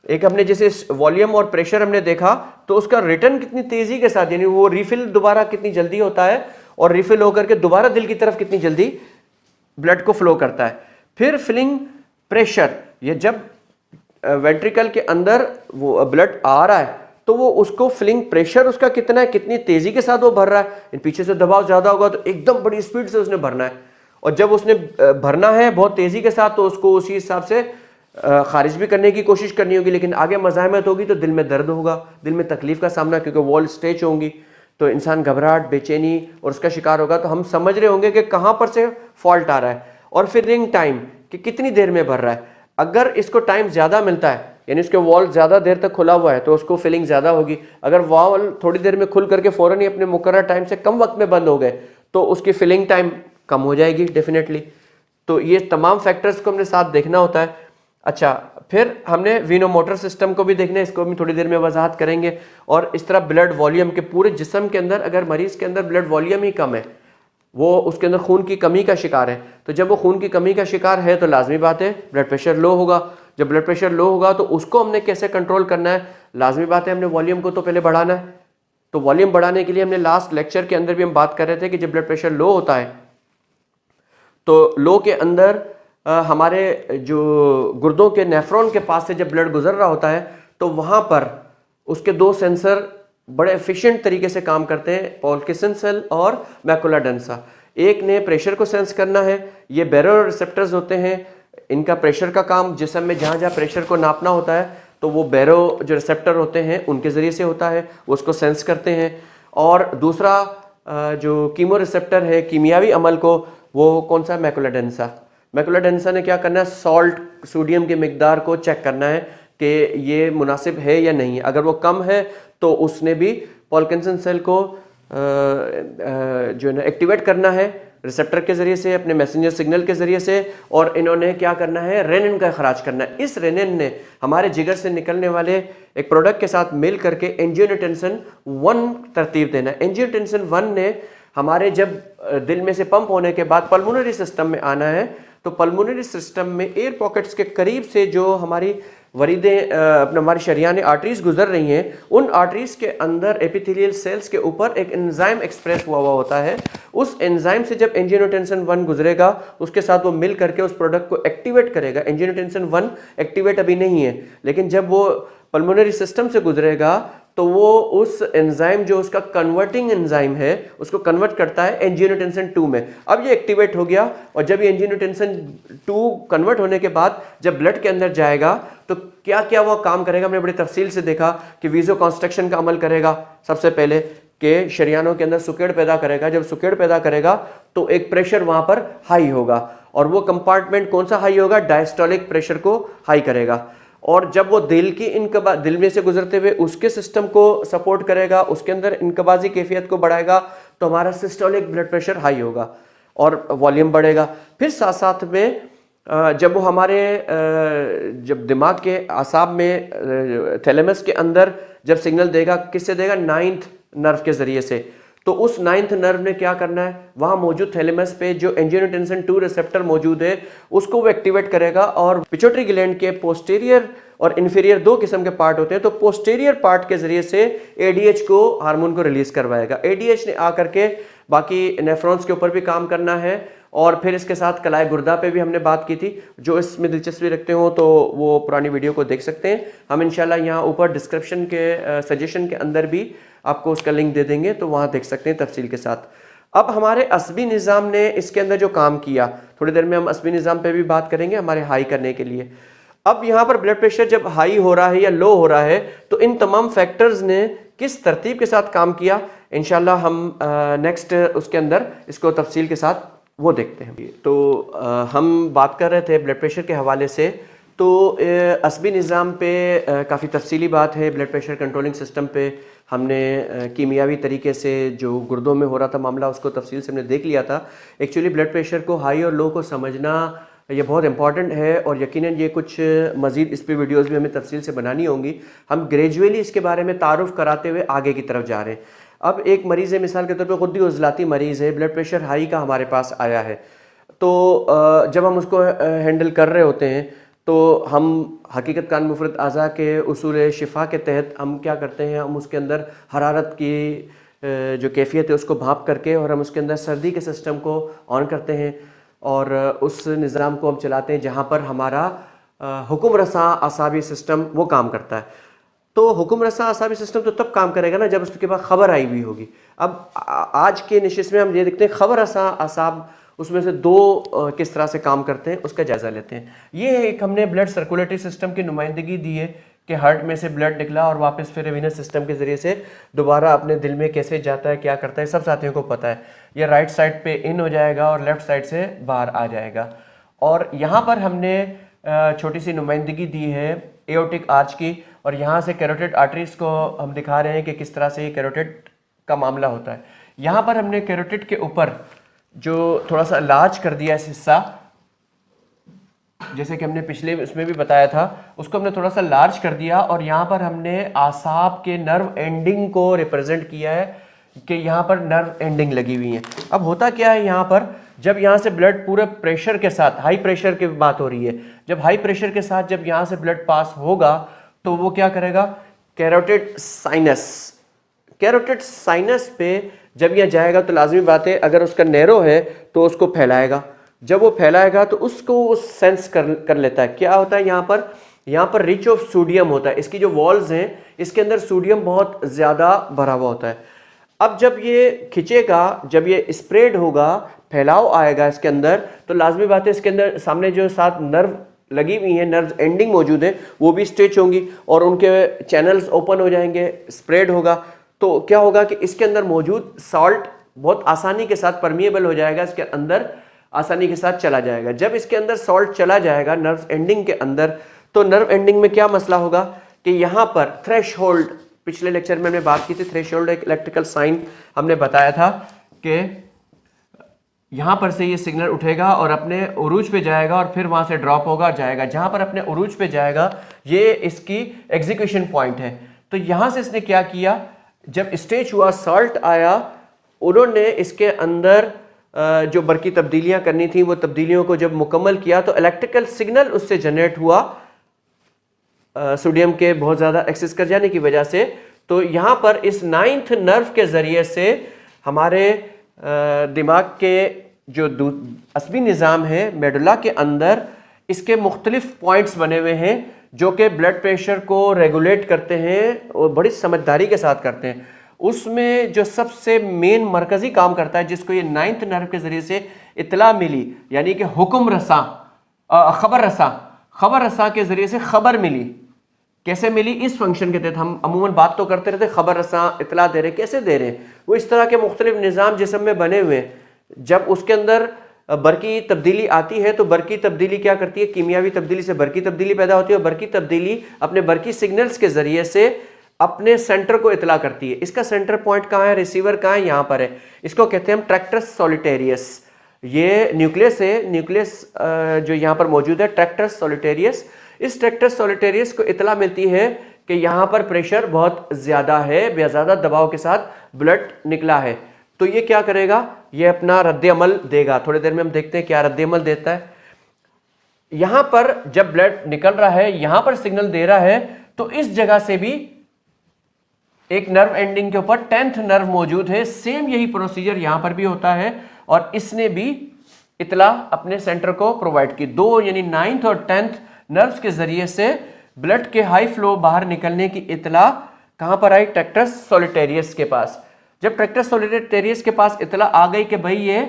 एक हमने जैसे वॉल्यूम और प्रेशर हमने देखा, तो उसका रिटर्न कितनी तेजी के साथ, यानी वो रिफिल दोबारा कितनी जल्दी होता है, और रिफिल होकर के दोबारा दिल की तरफ कितनी जल्दी ब्लड को फ्लो करता है। फिर फिलिंग प्रेशर, ये जब वेंट्रिकल के अंदर वो ब्लड आ रहा है तो वो उसको फिलिंग प्रेशर उसका कितना है, कितनी तेजी के साथ वो भर रहा है। पीछे से दबाव ज्यादा होगा तो एकदम बड़ी स्पीड से उसने भरना है, और जब उसने भरना है बहुत तेजी के साथ तो उसको उसी हिसाब से खारिज भी करने की कोशिश करनी होगी। लेकिन आगे मज़ाहमत होगी तो दिल में दर्द होगा, दिल में तकलीफ का सामना, क्योंकि वॉल स्ट्रेच होंगी तो इंसान घबराहट, बेचैनी और उसका शिकार होगा। तो हम समझ रहे होंगे कि कहाँ पर से फॉल्ट आ रहा है। और फिर रिंग टाइम कि कितनी देर में भर रहा है। अगर इसको टाइम ज़्यादा मिलता है, यानी इसके वॉल ज़्यादा देर तक खुला हुआ है, तो उसको फिलिंग ज़्यादा होगी। अगर वॉल थोड़ी देर में खुल करके फ़ौरन ही अपने मुकर्रर टाइम से कम वक्त में बंद हो गए तो उसकी फिलिंग टाइम कम हो जाएगी डेफिनेटली। तो ये तमाम फैक्टर्स को हमने साथ देखना होता है। अच्छा, फिर हमने वीनोमोटर सिस्टम को भी देखना है, इसको भी थोड़ी देर में वजाहत करेंगे। और इस तरह ब्लड वॉल्यूम के पूरे जिस्म के अंदर, अगर मरीज़ के अंदर ब्लड वॉल्यूम ही कम है, वो उसके अंदर खून की कमी का शिकार है, तो जब वो खून की कमी का शिकार है तो लाजमी बात है ब्लड प्रेशर लो होगा। जब ब्लड प्रेशर लो होगा तो उसको हमने कैसे कंट्रोल करना है, लाजमी बात है हमने वॉल्यूम को तो पहले बढ़ाना है। तो वॉल्यूम बढ़ाने के लिए हमने लास्ट लेक्चर के अंदर भी हम बात कर रहे थे कि जब ब्लड प्रेशर लो होता है तो लो के अंदर हमारे जो गुर्दों के नेफ्रॉन के पास से जब ब्लड गुजर रहा होता है तो वहाँ पर उसके दो सेंसर बड़े एफिशिएंट तरीके से काम करते हैं, पॉल्किसन सेल और मैकुला डेंसा। एक ने प्रेशर को सेंस करना है, ये बैरो रिसेप्टर्स होते हैं, इनका प्रेशर का काम जिस्म में जहाँ जहाँ प्रेशर को नापना होता है तो वो बैरो जो रिसेप्टर होते हैं उनके ज़रिए से होता है, वो उसको सेंस करते हैं। और दूसरा जो कीमो रिसेप्टर है कीमियावी अमल को, वो कौन सा, मैकुला डेंसा। मैकुला डेंसा ने क्या करना है, सॉल्ट, सोडियम की मिकदार को चेक करना है कि ये मुनासिब है या नहीं है। अगर वो कम है तो उसने भी पॉल्किंसन सेल को जो है ना एक्टिवेट करना है रिसेप्टर के ज़रिए से, अपने मैसेंजर सिग्नल के ज़रिए से। और इन्होंने क्या करना है, रेनिन का खराज करना है। इस रेनिन ने हमारे जिगर से निकलने वाले एक प्रोडक्ट के साथ मिल करके एंजियोटेंसिन 1 तरतीब देना है। एंजियोटेंसिन 1 ने हमारे जब दिल में से पंप होने के बाद पल्मोनरी सिस्टम में आना है, तो पल्मोनरी सिस्टम में एयर पॉकेट्स के करीब से जो हमारी वरीदें अपने हमारी शरियाने आर्टरीज गुजर रही हैं, उन आर्टरीज के अंदर एपिथेलियल सेल्स के ऊपर एक एंजाइम एक्सप्रेस हुआ होता है। उस एंजाइम से जब एंजियोटेंसिन 1 गुजरेगा उसके साथ वो मिल करके उस प्रोडक्ट को एक्टिवेट करेगा। एंजियोटेंसिन 1 एक्टिवेट अभी नहीं है, लेकिन जब वो पल्मोनरी सिस्टम से गुजरेगा तो वो उस एंजाइम जो उसका कन्वर्टिंग एंजाइम है उसको कन्वर्ट करता है एंजियोटेंसिन 2 में। अब ये एक्टिवेट हो गया, और जब ये एंजियोटेंसिन 2 कन्वर्ट होने के बाद जब ब्लड के अंदर जाएगा तो क्या क्या वो काम करेगा, हमने बड़ी तफसील से देखा कि वीजो कंस्ट्रक्शन का अमल करेगा। सबसे पहले कि शरियानों के अंदर सुकेड़ पैदा करेगा। जब सुकेड़ पैदा करेगा तो एक प्रेशर वहां पर हाई होगा, और वो कंपार्टमेंट कौन सा हाई होगा, डायस्टोलिक प्रेशर को हाई करेगा। और जब वो दिल की दिल में से गुजरते हुए उसके सिस्टम को सपोर्ट करेगा, उसके अंदर इनकबाजी कैफियत को बढ़ाएगा, तो हमारा सिस्टोलिक ब्लड प्रेशर हाई होगा और वॉल्यूम बढ़ेगा। फिर साथ साथ में जब वो हमारे जब दिमाग के आसाब में थैलेमस के अंदर जब सिग्नल देगा, किससे देगा, 9th नर्व के जरिए से, तो उस 9th नर्व ने क्या करना है, वहां मौजूद थैलेमस पे जो एंजियोटेंसिन 2 रिसेप्टर मौजूद है उसको वो एक्टिवेट करेगा। और पिट्यूटरी ग्लैंड के पोस्टीरियर और इंफीरियर 2 किस्म के पार्ट होते हैं, तो पोस्टीरियर पार्ट के जरिए से एडीएच को, हार्मोन को रिलीज करवाएगा। एडीएच ने आकर के बाकी नेफ्रॉन्स के ऊपर भी काम करना है। और फिर इसके साथ कलाई गुर्दा पे भी हमने बात की थी। जो इसमें दिलचस्पी रखते हो तो वो पुरानी वीडियो को देख सकते हैं। हम इंशाल्लाह यहाँ ऊपर डिस्क्रिप्शन के सजेशन के अंदर भी आपको उसका लिंक दे देंगे, तो वहाँ देख सकते हैं तफसील के साथ। अब हमारे असबी निज़ाम ने इसके अंदर जो काम किया, थोड़ी देर में हम असबी निज़ाम पे भी बात करेंगे हमारे हाई करने के लिए। अब यहाँ पर ब्लड प्रेशर जब हाई हो रहा है या लो हो रहा है तो इन तमाम फैक्टर्स ने किस तरतीब के साथ काम किया, इंशाल्लाह हम नेक्स्ट उसके अंदर इसको तफसील के साथ वो देखते हैं। तो हम बात कर रहे थे ब्लड प्रेशर के हवाले से, तो असबी निज़ाम पे काफ़ी तफसीली बात है। ब्लड प्रेशर कंट्रोलिंग सिस्टम पे हमने कीमियावी तरीके से जो गुर्दों में हो रहा था मामला उसको तफसील से हमने देख लिया था। एक्चुअली ब्लड प्रेशर को हाई और लो को समझना ये बहुत इंपॉर्टेंट है, और यकीनन ये कुछ मज़ीद इस पर वीडियोज़ भी हमें तफसील से बनानी होंगी। हम ग्रेजुअली इसके बारे में तारुफ़ कराते हुए आगे की तरफ जा रहे हैं। अब एक मरीज़ है, मिसाल के तौर पे खुद ही उज़लाती मरीज़ है, ब्लड प्रेशर हाई का हमारे पास आया है, तो जब हम उसको हैंडल कर रहे होते हैं तो हम हकीकत कान मुफरद आज़ा के उसूल शिफा के तहत हम क्या करते हैं, हम उसके अंदर हरारत की जो कैफियत है उसको भाप करके और हम उसके अंदर सर्दी के सिस्टम को ऑन करते हैं और उस निज़ाम को हम चलाते हैं जहाँ पर हमारा हुक्म रसा आसाबी सिस्टम वो काम करता है। तो हुक्म रसा आसाबी सिस्टम तो तब काम करेगा ना जब उसके पास खबर आई हुई होगी। अब आज के नशिस्त में हम ये देखते हैं खबर रसा आसाब उसमें से दो किस तरह से काम करते हैं उसका जायजा लेते हैं। ये एक हमने ब्लड सर्कुलेटरी सिस्टम की नुमाइंदगी दी है कि हार्ट में से ब्लड निकला और वापस फिर वेनस सिस्टम के ज़रिए से दोबारा अपने दिल में कैसे जाता है, क्या करता है, सब साथियों को पता है। ये राइट साइड पे इन हो जाएगा और लेफ्ट साइड से बाहर आ जाएगा। और यहाँ पर हमने छोटी सी नुमाइंदगी दी है एओर्टिक आर्च की और यहाँ से कैरोटिड आर्टरीज को हम दिखा रहे हैं कि किस तरह से ये कैरोटिड का मामला होता है। यहाँ पर हमने कैरोटिड के ऊपर जो थोड़ा सा लार्ज कर दिया इस हिस्सा, जैसे कि हमने पिछले उसमें भी बताया था, उसको हमने थोड़ा सा लार्ज कर दिया और यहाँ पर हमने आसाब के नर्व एंडिंग को रिप्रेजेंट किया है कि यहाँ पर नर्व एंडिंग लगी हुई है। अब होता क्या है, यहाँ पर जब यहाँ से ब्लड पूरे प्रेशर के साथ, हाई प्रेशर की बात हो रही है, जब हाई प्रेशर के साथ जब यहाँ से ब्लड पास होगा तो वो क्या करेगा, कैरोटिड साइनस पे जब यह जाएगा तो लाजमी बात है अगर उसका नैरो है तो उसको फैलाएगा। जब वो फैलाएगा तो उसको सेंस कर लेता है। क्या होता है यहाँ पर रिच ऑफ सोडियम होता है। इसकी जो वॉल्स हैं इसके अंदर सोडियम बहुत ज़्यादा भरा हुआ होता है। अब जब ये खिंचेगा, जब ये स्प्रेड होगा, फैलाव आएगा इसके अंदर, तो लाजमी बात है इसके अंदर सामने जो सात नर्व लगी हुई है, नर्व एंडिंग मौजूद है, वो भी स्ट्रेच होंगी और उनके चैनल्स ओपन हो जाएंगे, स्प्रेड होगा। तो क्या होगा कि इसके अंदर मौजूद सॉल्ट बहुत आसानी के साथ परमिएबल हो जाएगा, इसके अंदर आसानी के साथ चला जाएगा। जब इसके अंदर सॉल्ट चला जाएगा नर्व एंडिंग के अंदर, तो नर्व एंडिंग में क्या मसला होगा कि यहाँ पर थ्रेशहोल्ड, पिछले लेक्चर में हमने बात की थी, थ्रेशहोल्ड एक इलेक्ट्रिकल साइन हमने बताया था कि यहाँ पर से ये सिग्नल उठेगा और अपने उरूज पे जाएगा और फिर वहाँ से ड्रॉप होगा और जाएगा। जहाँ पर अपने उरूज पे जाएगा ये इसकी एग्जीक्यूशन पॉइंट है। तो यहाँ से इसने क्या किया, जब स्टेज हुआ, सॉल्ट आया, उन्होंने इसके अंदर जो बरकी तब्दीलियां करनी थी वो तब्दीलियों को जब मुकम्मल किया तो इलेक्ट्रिकल सिग्नल उससे जनरेट हुआ सोडियम के बहुत ज़्यादा एक्सेस कर जाने की वजह से। तो यहाँ पर इस 9th नर्व के ज़रिए से हमारे दिमाग के जो असबी निज़ाम है मेडुला के अंदर, इसके मुख्तलिफ पॉइंट्स बने हुए हैं जो कि ब्लड प्रेशर को रेगुलेट करते हैं और बड़ी समझदारी के साथ करते हैं। उसमें जो सबसे मेन मरकजी काम करता है, जिसको ये 9th नर्व के जरिए से इतला मिली, यानी कि हुक्म रसा, खबर रसा के जरिए से खबर मिली। कैसे मिली, इस फंक्शन के तहत। हम अमूमन बात तो करते रहते खबर रसा, इतला दे रहे, कैसे दे रहे हैं, वो इस तरह के मुख्तलिफ निज़ाम जिस्म में बने हुए हैं। जब उसके अंदर बरकी तब्दीली आती है तो बरकी तब्दीली क्या करती है, कीमियावी तब्दीली से बरकी तब्दीली पैदा होती है और बरकी तब्दीली अपने बरकी सिग्नल्स के जरिए से अपने सेंटर को इतला करती है। इसका सेंटर पॉइंट कहाँ है, रिसीवर कहाँ है, यहाँ पर है। इसको कहते हैं हम ट्रैक्टस सॉलिटेरियस। ये न्यूक्लियस है, न्यूक्लियस जो यहाँ पर मौजूद है, ट्रैक्टस सॉलिटेरियस। इस ट्रैक्टस सॉलिटेरियस को इतला मिलती है कि यहाँ पर प्रेशर बहुत ज़्यादा है, ज़्यादा दबाव के साथ ब्लड निकला है। तो ये क्या करेगा, ये अपना रद्द-ए-अमल देगा। थोड़ी देर में हम देखते हैं क्या रद्द-ए-अमल देता है। यहाँ पर जब ब्लड निकल रहा है, यहाँ पर सिग्नल दे रहा है, तो इस जगह से भी एक नर्व एंडिंग के ऊपर 10th नर्व मौजूद है। सेम यही प्रोसीजर यहाँ पर भी होता है और इसने भी इतला अपने सेंटर को प्रोवाइड की। दो यानी 9th और 10th नर्व्स के जरिए से ब्लड के हाई फ्लो बाहर निकलने की इतला कहाँ पर आई, ट्रैक्टस सॉलिटेरियस के पास। जब ट्रैक्टस सॉलिटेरियस के पास इतला आ गई कि भाई ये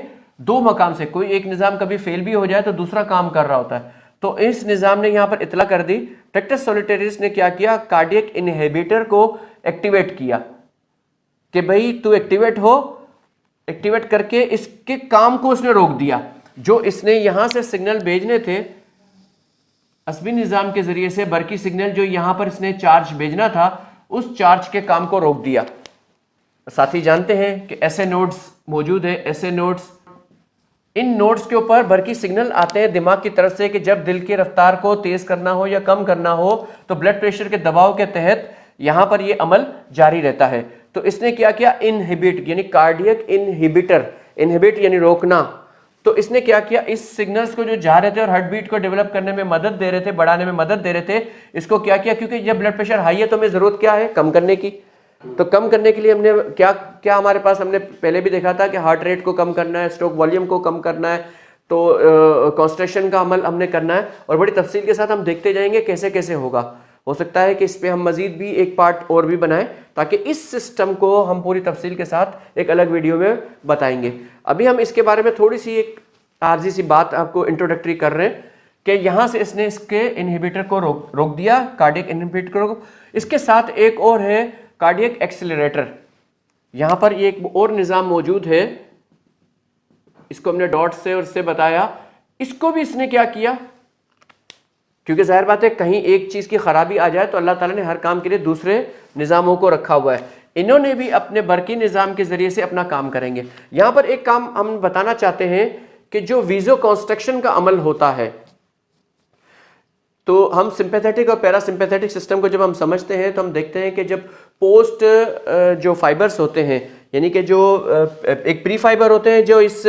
दो मकाम से कोई एक निज़ाम कभी फेल भी हो जाए तो दूसरा काम कर रहा होता है, तो इस निज़ाम ने यहाँ पर इतला कर दी। ट्रैक्टस सॉलिटेरियस ने क्या किया, कार्डियक इनहिबिटर को एक्टिवेट किया कि भाई तू एक्टिवेट हो, एक्टिवेट करके इसके काम को उसने रोक दिया। जो इसने यहां से सिग्नल भेजने थे असबी निज़ाम के जरिए से, बरकी सिग्नल जो यहां पर इसने चार्ज भेजना था, उस चार्ज के काम को रोक दिया। साथी जानते हैं कि ऐसे नोड्स मौजूद है, ऐसे नोड्स, इन नोड्स के ऊपर बरकी सिग्नल आते हैं दिमाग की तरफ से कि जब दिल की रफ्तार को तेज करना हो या कम करना हो तो ब्लड प्रेशर के दबाव के तहत यहां पर ये अमल जारी रहता है। तो इसने क्या किया, इनहिबिट यानी कार्डियक इनहिबिटर, इनहिबिट यानी रोकना। तो इसने क्या किया, इस सिग्नल्स को जो जा रहे थे और हार्ट बीट को डेवलप करने में मदद दे रहे थे, बढ़ाने में मदद दे रहे थे, इसको क्या किया, क्योंकि जब ब्लड प्रेशर हाई है तो हमें जरूरत क्या है, कम करने की। तो कम करने के लिए हमने क्या क्या हमारे पास, हमने पहले भी देखा था कि हार्ट रेट को कम करना है, स्ट्रोक वॉल्यूम को कम करना है, तो कॉन्स्ट्रक्शन का अमल हमने करना है और बड़ी तफसील के साथ हम देखते जाएंगे कैसे कैसे होगा। हो सकता है कि इस पे हम मजीद भी एक पार्ट और भी बनाएं ताकि इस सिस्टम को हम पूरी तफसील के साथ एक अलग वीडियो में बताएंगे। अभी हम इसके बारे में थोड़ी सी एक आर्जी सी बात आपको इंट्रोडक्टरी कर रहे हैं कि यहाँ से इसने इसके इनहिबिटर को रोक दिया, कार्डियक इनहिबिटर को। इसके साथ एक और है कार्डियक एक्सेलरेटर। यहाँ पर ये एक और निज़ाम मौजूद है, इसको हमने डॉट से और इससे बताया। इसको भी इसने क्या किया, क्योंकि जाहिर बात है कहीं एक चीज़ की खराबी आ जाए तो अल्लाह ताला ने हर काम के लिए दूसरे निज़ामों को रखा हुआ है। इन्होंने भी अपने बरकी निज़ाम के ज़रिए से अपना काम करेंगे। यहाँ पर एक काम हम बताना चाहते हैं कि जो वीज़ो कंस्ट्रक्शन का अमल होता है, तो हम सिंपैथेटिक और पैरासिम्पैथेटिक सिस्टम को जब हम समझते हैं तो हम देखते हैं कि जब पोस्ट जो फाइबर्स होते हैं, यानी कि जो एक प्री फाइबर होते हैं जो इस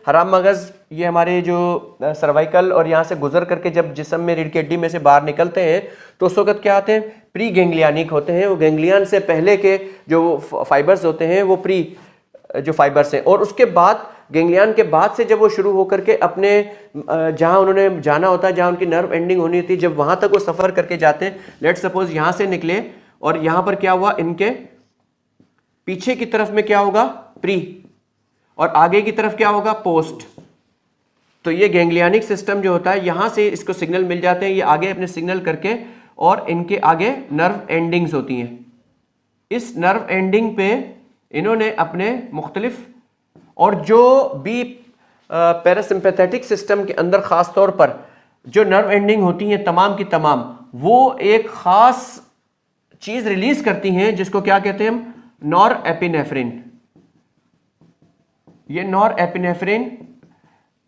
हराम मगज़, ये हमारे जो सर्वाइकल और यहाँ से गुजर करके जब जिस्म में रीढ़ की हड्डी में से बाहर निकलते हैं तो उस वक्त क्या आते हैं, प्री गैंग्लियानिक होते हैं। वो गैंग्लियन से पहले के जो फाइबर्स होते हैं वो प्री जो फाइबर्स हैं, और उसके बाद गैंग्लियन के बाद से जब वो शुरू होकर के अपने जहाँ उन्होंने जाना होता है, जहाँ उनकी नर्व एंडिंग होनी होती है, जब वहाँ तक वो सफ़र करके जाते हैं, लेट सपोज यहाँ से निकले और यहाँ पर क्या हुआ, इनके पीछे की तरफ में क्या होगा, प्री, और आगे की तरफ क्या होगा, पोस्ट। तो ये गैंग्लियानिक सिस्टम जो होता है, यहाँ से इसको सिग्नल मिल जाते हैं, ये आगे अपने सिग्नल करके, और इनके आगे नर्व एंडिंग्स होती हैं। इस नर्व एंडिंग पे इन्होंने अपने मुख्तलिफ, और जो भी पैरासिम्पैथेटिक सिस्टम के अंदर ख़ास तौर पर जो नर्व एंडिंग होती हैं तमाम की तमाम, वो एक ख़ास चीज़ रिलीज़ करती हैं जिसको क्या कहते हैं हम, नॉर एपिनेफ्रिन। ये नॉर एपिनेफ्रिन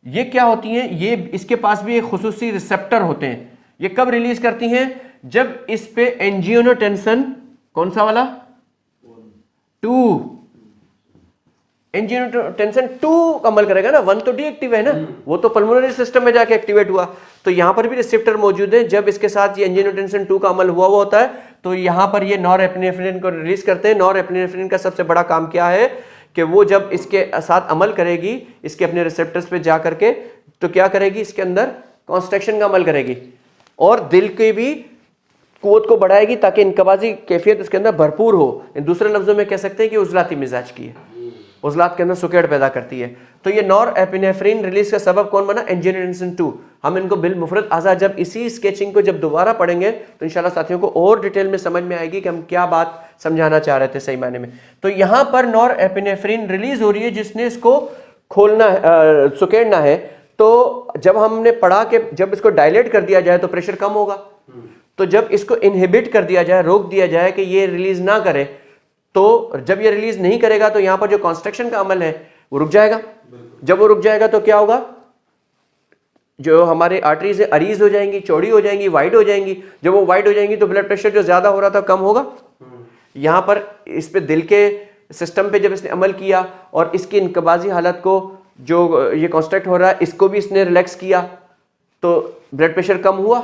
ये क्या होती हैं, ये इसके पास भी एक खुसूसी रिसेप्टर होते हैं। ये कब रिलीज करती हैं, जब इस पे एंजियोटेंसिन, कौन सा वाला, 2, एंजियोटेंसिन 2 अमल करेगा ना, 1 तो डीएक्टिव है ना, वो तो पल्मोनरी सिस्टम में जाके एक्टिवेट हुआ। तो यहाँ पर भी रिसेप्टर मौजूद है, जब इसके साथ ये एंजियोटेंसिन 2 का अमल हुआ होता है तो यहाँ पर ये नॉर एपिनेफ्रिन को रिलीज करते हैं। नॉर एपिनेफ्रिन का सबसे बड़ा काम क्या है कि वो जब इसके साथ अमल करेगी, इसके अपने रिसेप्टर्स पे जा करके, तो क्या करेगी, इसके अंदर कॉन्स्ट्रक्शन का अमल करेगी और दिल की भी कुव्वत को बढ़ाएगी ताकि इनकबाजी कैफियत इसके अंदर भरपूर हो। दूसरे लफ्जों में कह सकते हैं कि उजलाती मिजाज की है, उजलात के अंदर सुकेड़ पैदा करती है। तो ये नॉर एपिनेफ्रिन रिलीज का सबब कौन बना, एंजियोटेंसिन 2। हम इनको बिल मुफरद आज़ा जब इसी स्केचिंग को जब दोबारा पढ़ेंगे तो इंशाल्लाह साथियों को और डिटेल में समझ में आएगी कि हम क्या बात समझाना चाह रहे थे सही मायने में। तो यहाँ पर नॉर एपिनेफ्रिन रिलीज हो रही है जिसने इसको खोलना है, सुकेड़ना है। तो जब हमने पढ़ा कि जब इसको डायलेट कर दिया जाए तो प्रेशर कम होगा, तो जब इसको इनहिबिट कर दिया जाए, रोक दिया जाए कि ये रिलीज ना करे, तो जब ये रिलीज नहीं करेगा तो यहाँ पर जो कॉन्स्ट्रक्शन का अमल है वो रुक जाएगा। जब वो रुक जाएगा तो क्या होगा, जो हमारे आर्टरीज है अरीज हो जाएंगी, चौड़ी हो जाएंगी, वाइड हो जाएंगी। जब वो वाइड हो जाएंगी तो ब्लड प्रेशर जो ज्यादा हो रहा था कम होगा। यहाँ पर इस पे दिल के सिस्टम पे जब इसने अमल किया और इसकी इनकबाजी हालत को, जो ये कॉन्स्ट्रक्ट हो रहा है, इसको भी इसने रिलैक्स किया तो ब्लड प्रेशर कम हुआ।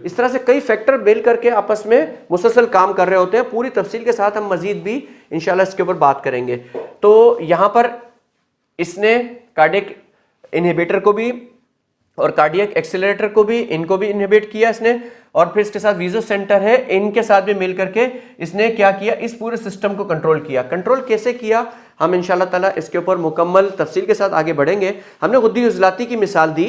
इस तरह से कई फैक्टर मिल करके आपस में मुसलसल काम कर रहे होते हैं। पूरी तफसील के साथ हम मजीद भी इंशाल्लाह इसके ऊपर बात करेंगे। तो यहाँ पर इसने कार्डियक इनहिबिटर को भी और कार्डियक एक्सेलरेटर को भी, इनको भी इनहिबिट किया इसने, और फिर इसके साथ वीजो सेंटर है, इनके साथ भी मिल करके इसने क्या किया, इस पूरे सिस्टम को कंट्रोल किया। कंट्रोल कैसे किया हम इंशाल्लाह ताला इसके ऊपर मुकम्मल तफसील के साथ आगे बढ़ेंगे। हमने गुद्दी उजलाती की मिसाल दी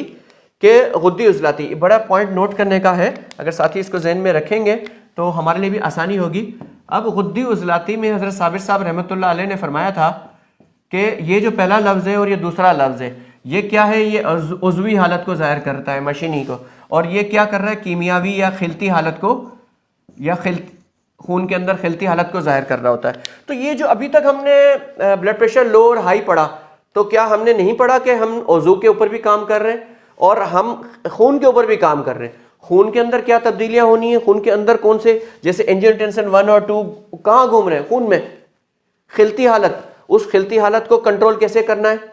कि गुद्दी उजलाती बड़ा पॉइंट नोट करने का है, अगर साथी इसको जहन में रखेंगे तो हमारे लिए भी आसानी होगी। अब गुद्दी उजलाती में हज़रत साबिर साहब रहमतुल्लाह अलैह ने फरमाया था कि ये जो पहला लफ्ज़ है और ये दूसरा लफ्ज़ है, ये क्या है, ये उज़वी हालत को ज़ाहिर करता है, मशीनी को, और ये क्या कर रहा है, कीमियावी या खिलती हालत को, या खून के अंदर खिलती हालत को ज़ाहिर कर रहा होता है। तो ये जो अभी तक हमने ब्लड प्रेशर लो और हाई पढ़ा, तो क्या हमने नहीं पढ़ा कि हम वज़ू के ऊपर भी काम कर रहे हैं और हम खून के ऊपर भी काम कर रहे हैं। खून के अंदर क्या तब्दीलियां होनी है, खून के अंदर कौन से, जैसे एंजियोटेंसिन 1 और 2 कहाँ घूम रहे हैं, खून में खिलती हालत, उस खिलती हालत को कंट्रोल कैसे करना है।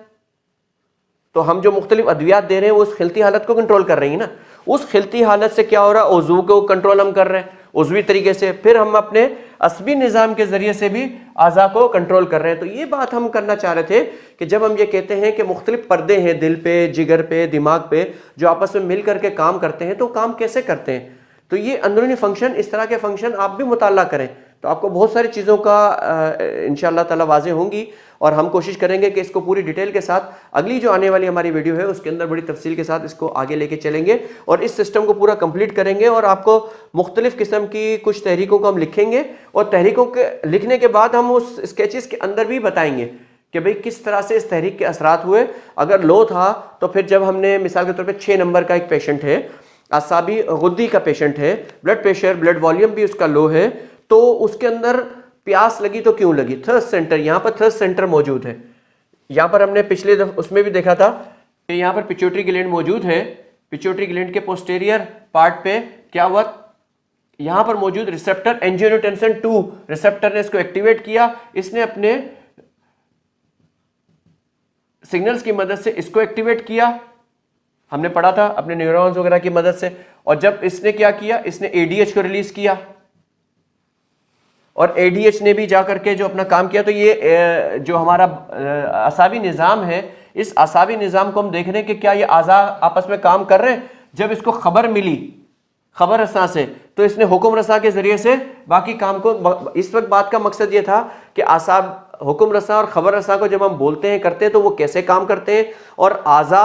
तो हम जो मुख्तलिफ अद्वियात दे रहे हैं वो उस खिलती हालत को कंट्रोल कर रही है ना। उस खिलती हालत से क्या हो रहा है, वज़ू को कंट्रोल हम कर रहे हैं, उज़वी तरीके से, फिर हम अपने असबी निज़ाम के ज़रिए से भी आज़ा को कंट्रोल कर रहे हैं। तो ये बात हम करना चाह रहे थे कि जब हम ये कहते हैं कि मुख्तलिफ पर्दे हैं दिल पे, जिगर पे, दिमाग पे, जो आपस में मिल करके काम करते हैं, तो काम कैसे करते हैं। तो ये अंदरूनी फंक्शन, इस तरह के फंक्शन आप भी मुताला करें तो आपको बहुत सारी चीज़ों का इंशाअल्लाह ताला वाज़ेह होंगी। और हम कोशिश करेंगे कि इसको पूरी डिटेल के साथ अगली जो आने वाली हमारी वीडियो है उसके अंदर बड़ी तफसील के साथ इसको आगे लेके चलेंगे और इस सिस्टम को पूरा कंप्लीट करेंगे। और आपको मुख्तलिफ किस्म की कुछ तहरीकों को हम लिखेंगे और तहरीकों के लिखने के बाद हम उस स्केचेस के अंदर भी बताएंगे कि भाई किस तरह से इस तहरीक के असरात हुए। अगर लो था तो फिर जब हमने मिसाल के तौर पर 6 नंबर का एक पेशेंट है, आसाबी गुद्दी का पेशेंट है, ब्लड प्रेशर, ब्लड वॉल्यूम भी उसका लो है, तो उसके अंदर प्यास लगी तो क्यों लगी, थर्स्ट सेंटर, यहाँ पर थर्स्ट सेंटर मौजूद है। यहाँ पर हमने पिछले उसमें भी देखा था कि यहाँ पर पिट्यूटरी ग्लैंड मौजूद है। पिट्यूटरी ग्लैंड के पोस्टीरियर पार्ट पे क्या हुआ, यहाँ पर मौजूद रिसेप्टर एंजियोटेंसिन 2 रिसेप्टर ने इसको एक्टिवेट किया, इसने अपने सिग्नल्स की मदद से इसको एक्टिवेट किया, हमने पढ़ा था अपने न्यूरॉन्स वगैरह की मदद से। और जब इसने क्या किया, इसने एडीएच को रिलीज किया और एडीएच ने भी जाकर के जो अपना काम किया। तो ये जो हमारा असाबी निज़ाम है, इस असाबी निज़ाम को हम देख रहे हैं कि क्या ये आज़ा आपस में काम कर रहे हैं। जब इसको खबर मिली खबर रसा से, तो इसने हुक्म रसा के जरिए से बाकी काम को, इस वक्त बात का मकसद ये था कि आसाब हुक्म रसा और खबर रसा को जब हम बोलते हैं करते हैं तो वो कैसे काम करते हैं, और आज़ा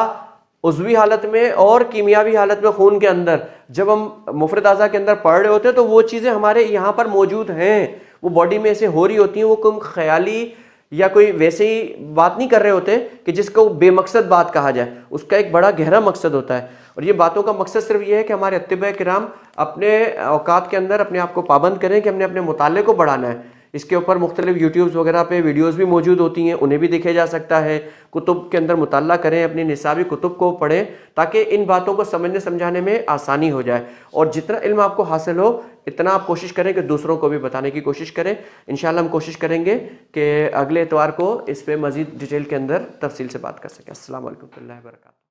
उज़वी हालत में और कीमियावी हालत में खून के अंदर जब हम मुफरद आज़ा के अंदर पढ़ रहे होते हैं तो वो चीज़ें हमारे यहाँ पर मौजूद हैं, वो बॉडी में ऐसे हो रही होती हैं। वो कोई ख्याली या कोई वैसे ही बात नहीं कर रहे होते कि जिसको बेमकसद बात कहा जाए, उसका एक बड़ा गहरा मकसद होता है। और ये बातों का मकसद सिर्फ ये है कि हमारे अत्तिबा किराम अपने औकात के अंदर अपने आप को पाबंद करें कि हमने अपने मुताले को बढ़ाना है। इसके ऊपर मुख्तलिफ यूट्यूब्स वगैरह पे वीडियोस भी मौजूद होती हैं, उन्हें भी देखा जा सकता है। कुतुब के अंदर मुताला करें, अपनी निसाबी कुतुब को पढ़ें ताकि इन बातों को समझने समझाने में आसानी हो जाए। और जितना इल्म आपको हासिल हो इतना आप कोशिश करें कि दूसरों को भी बताने की कोशिश करें। इंशाल्लाह हम कोशिश करेंगे कि अगले इतवार को इस पर मज़ीद डिटेल के अंदर तफसील से बात कर सकें। अस्सलाम वालेकुम व रहमतुल्लाहि व बरकातहू।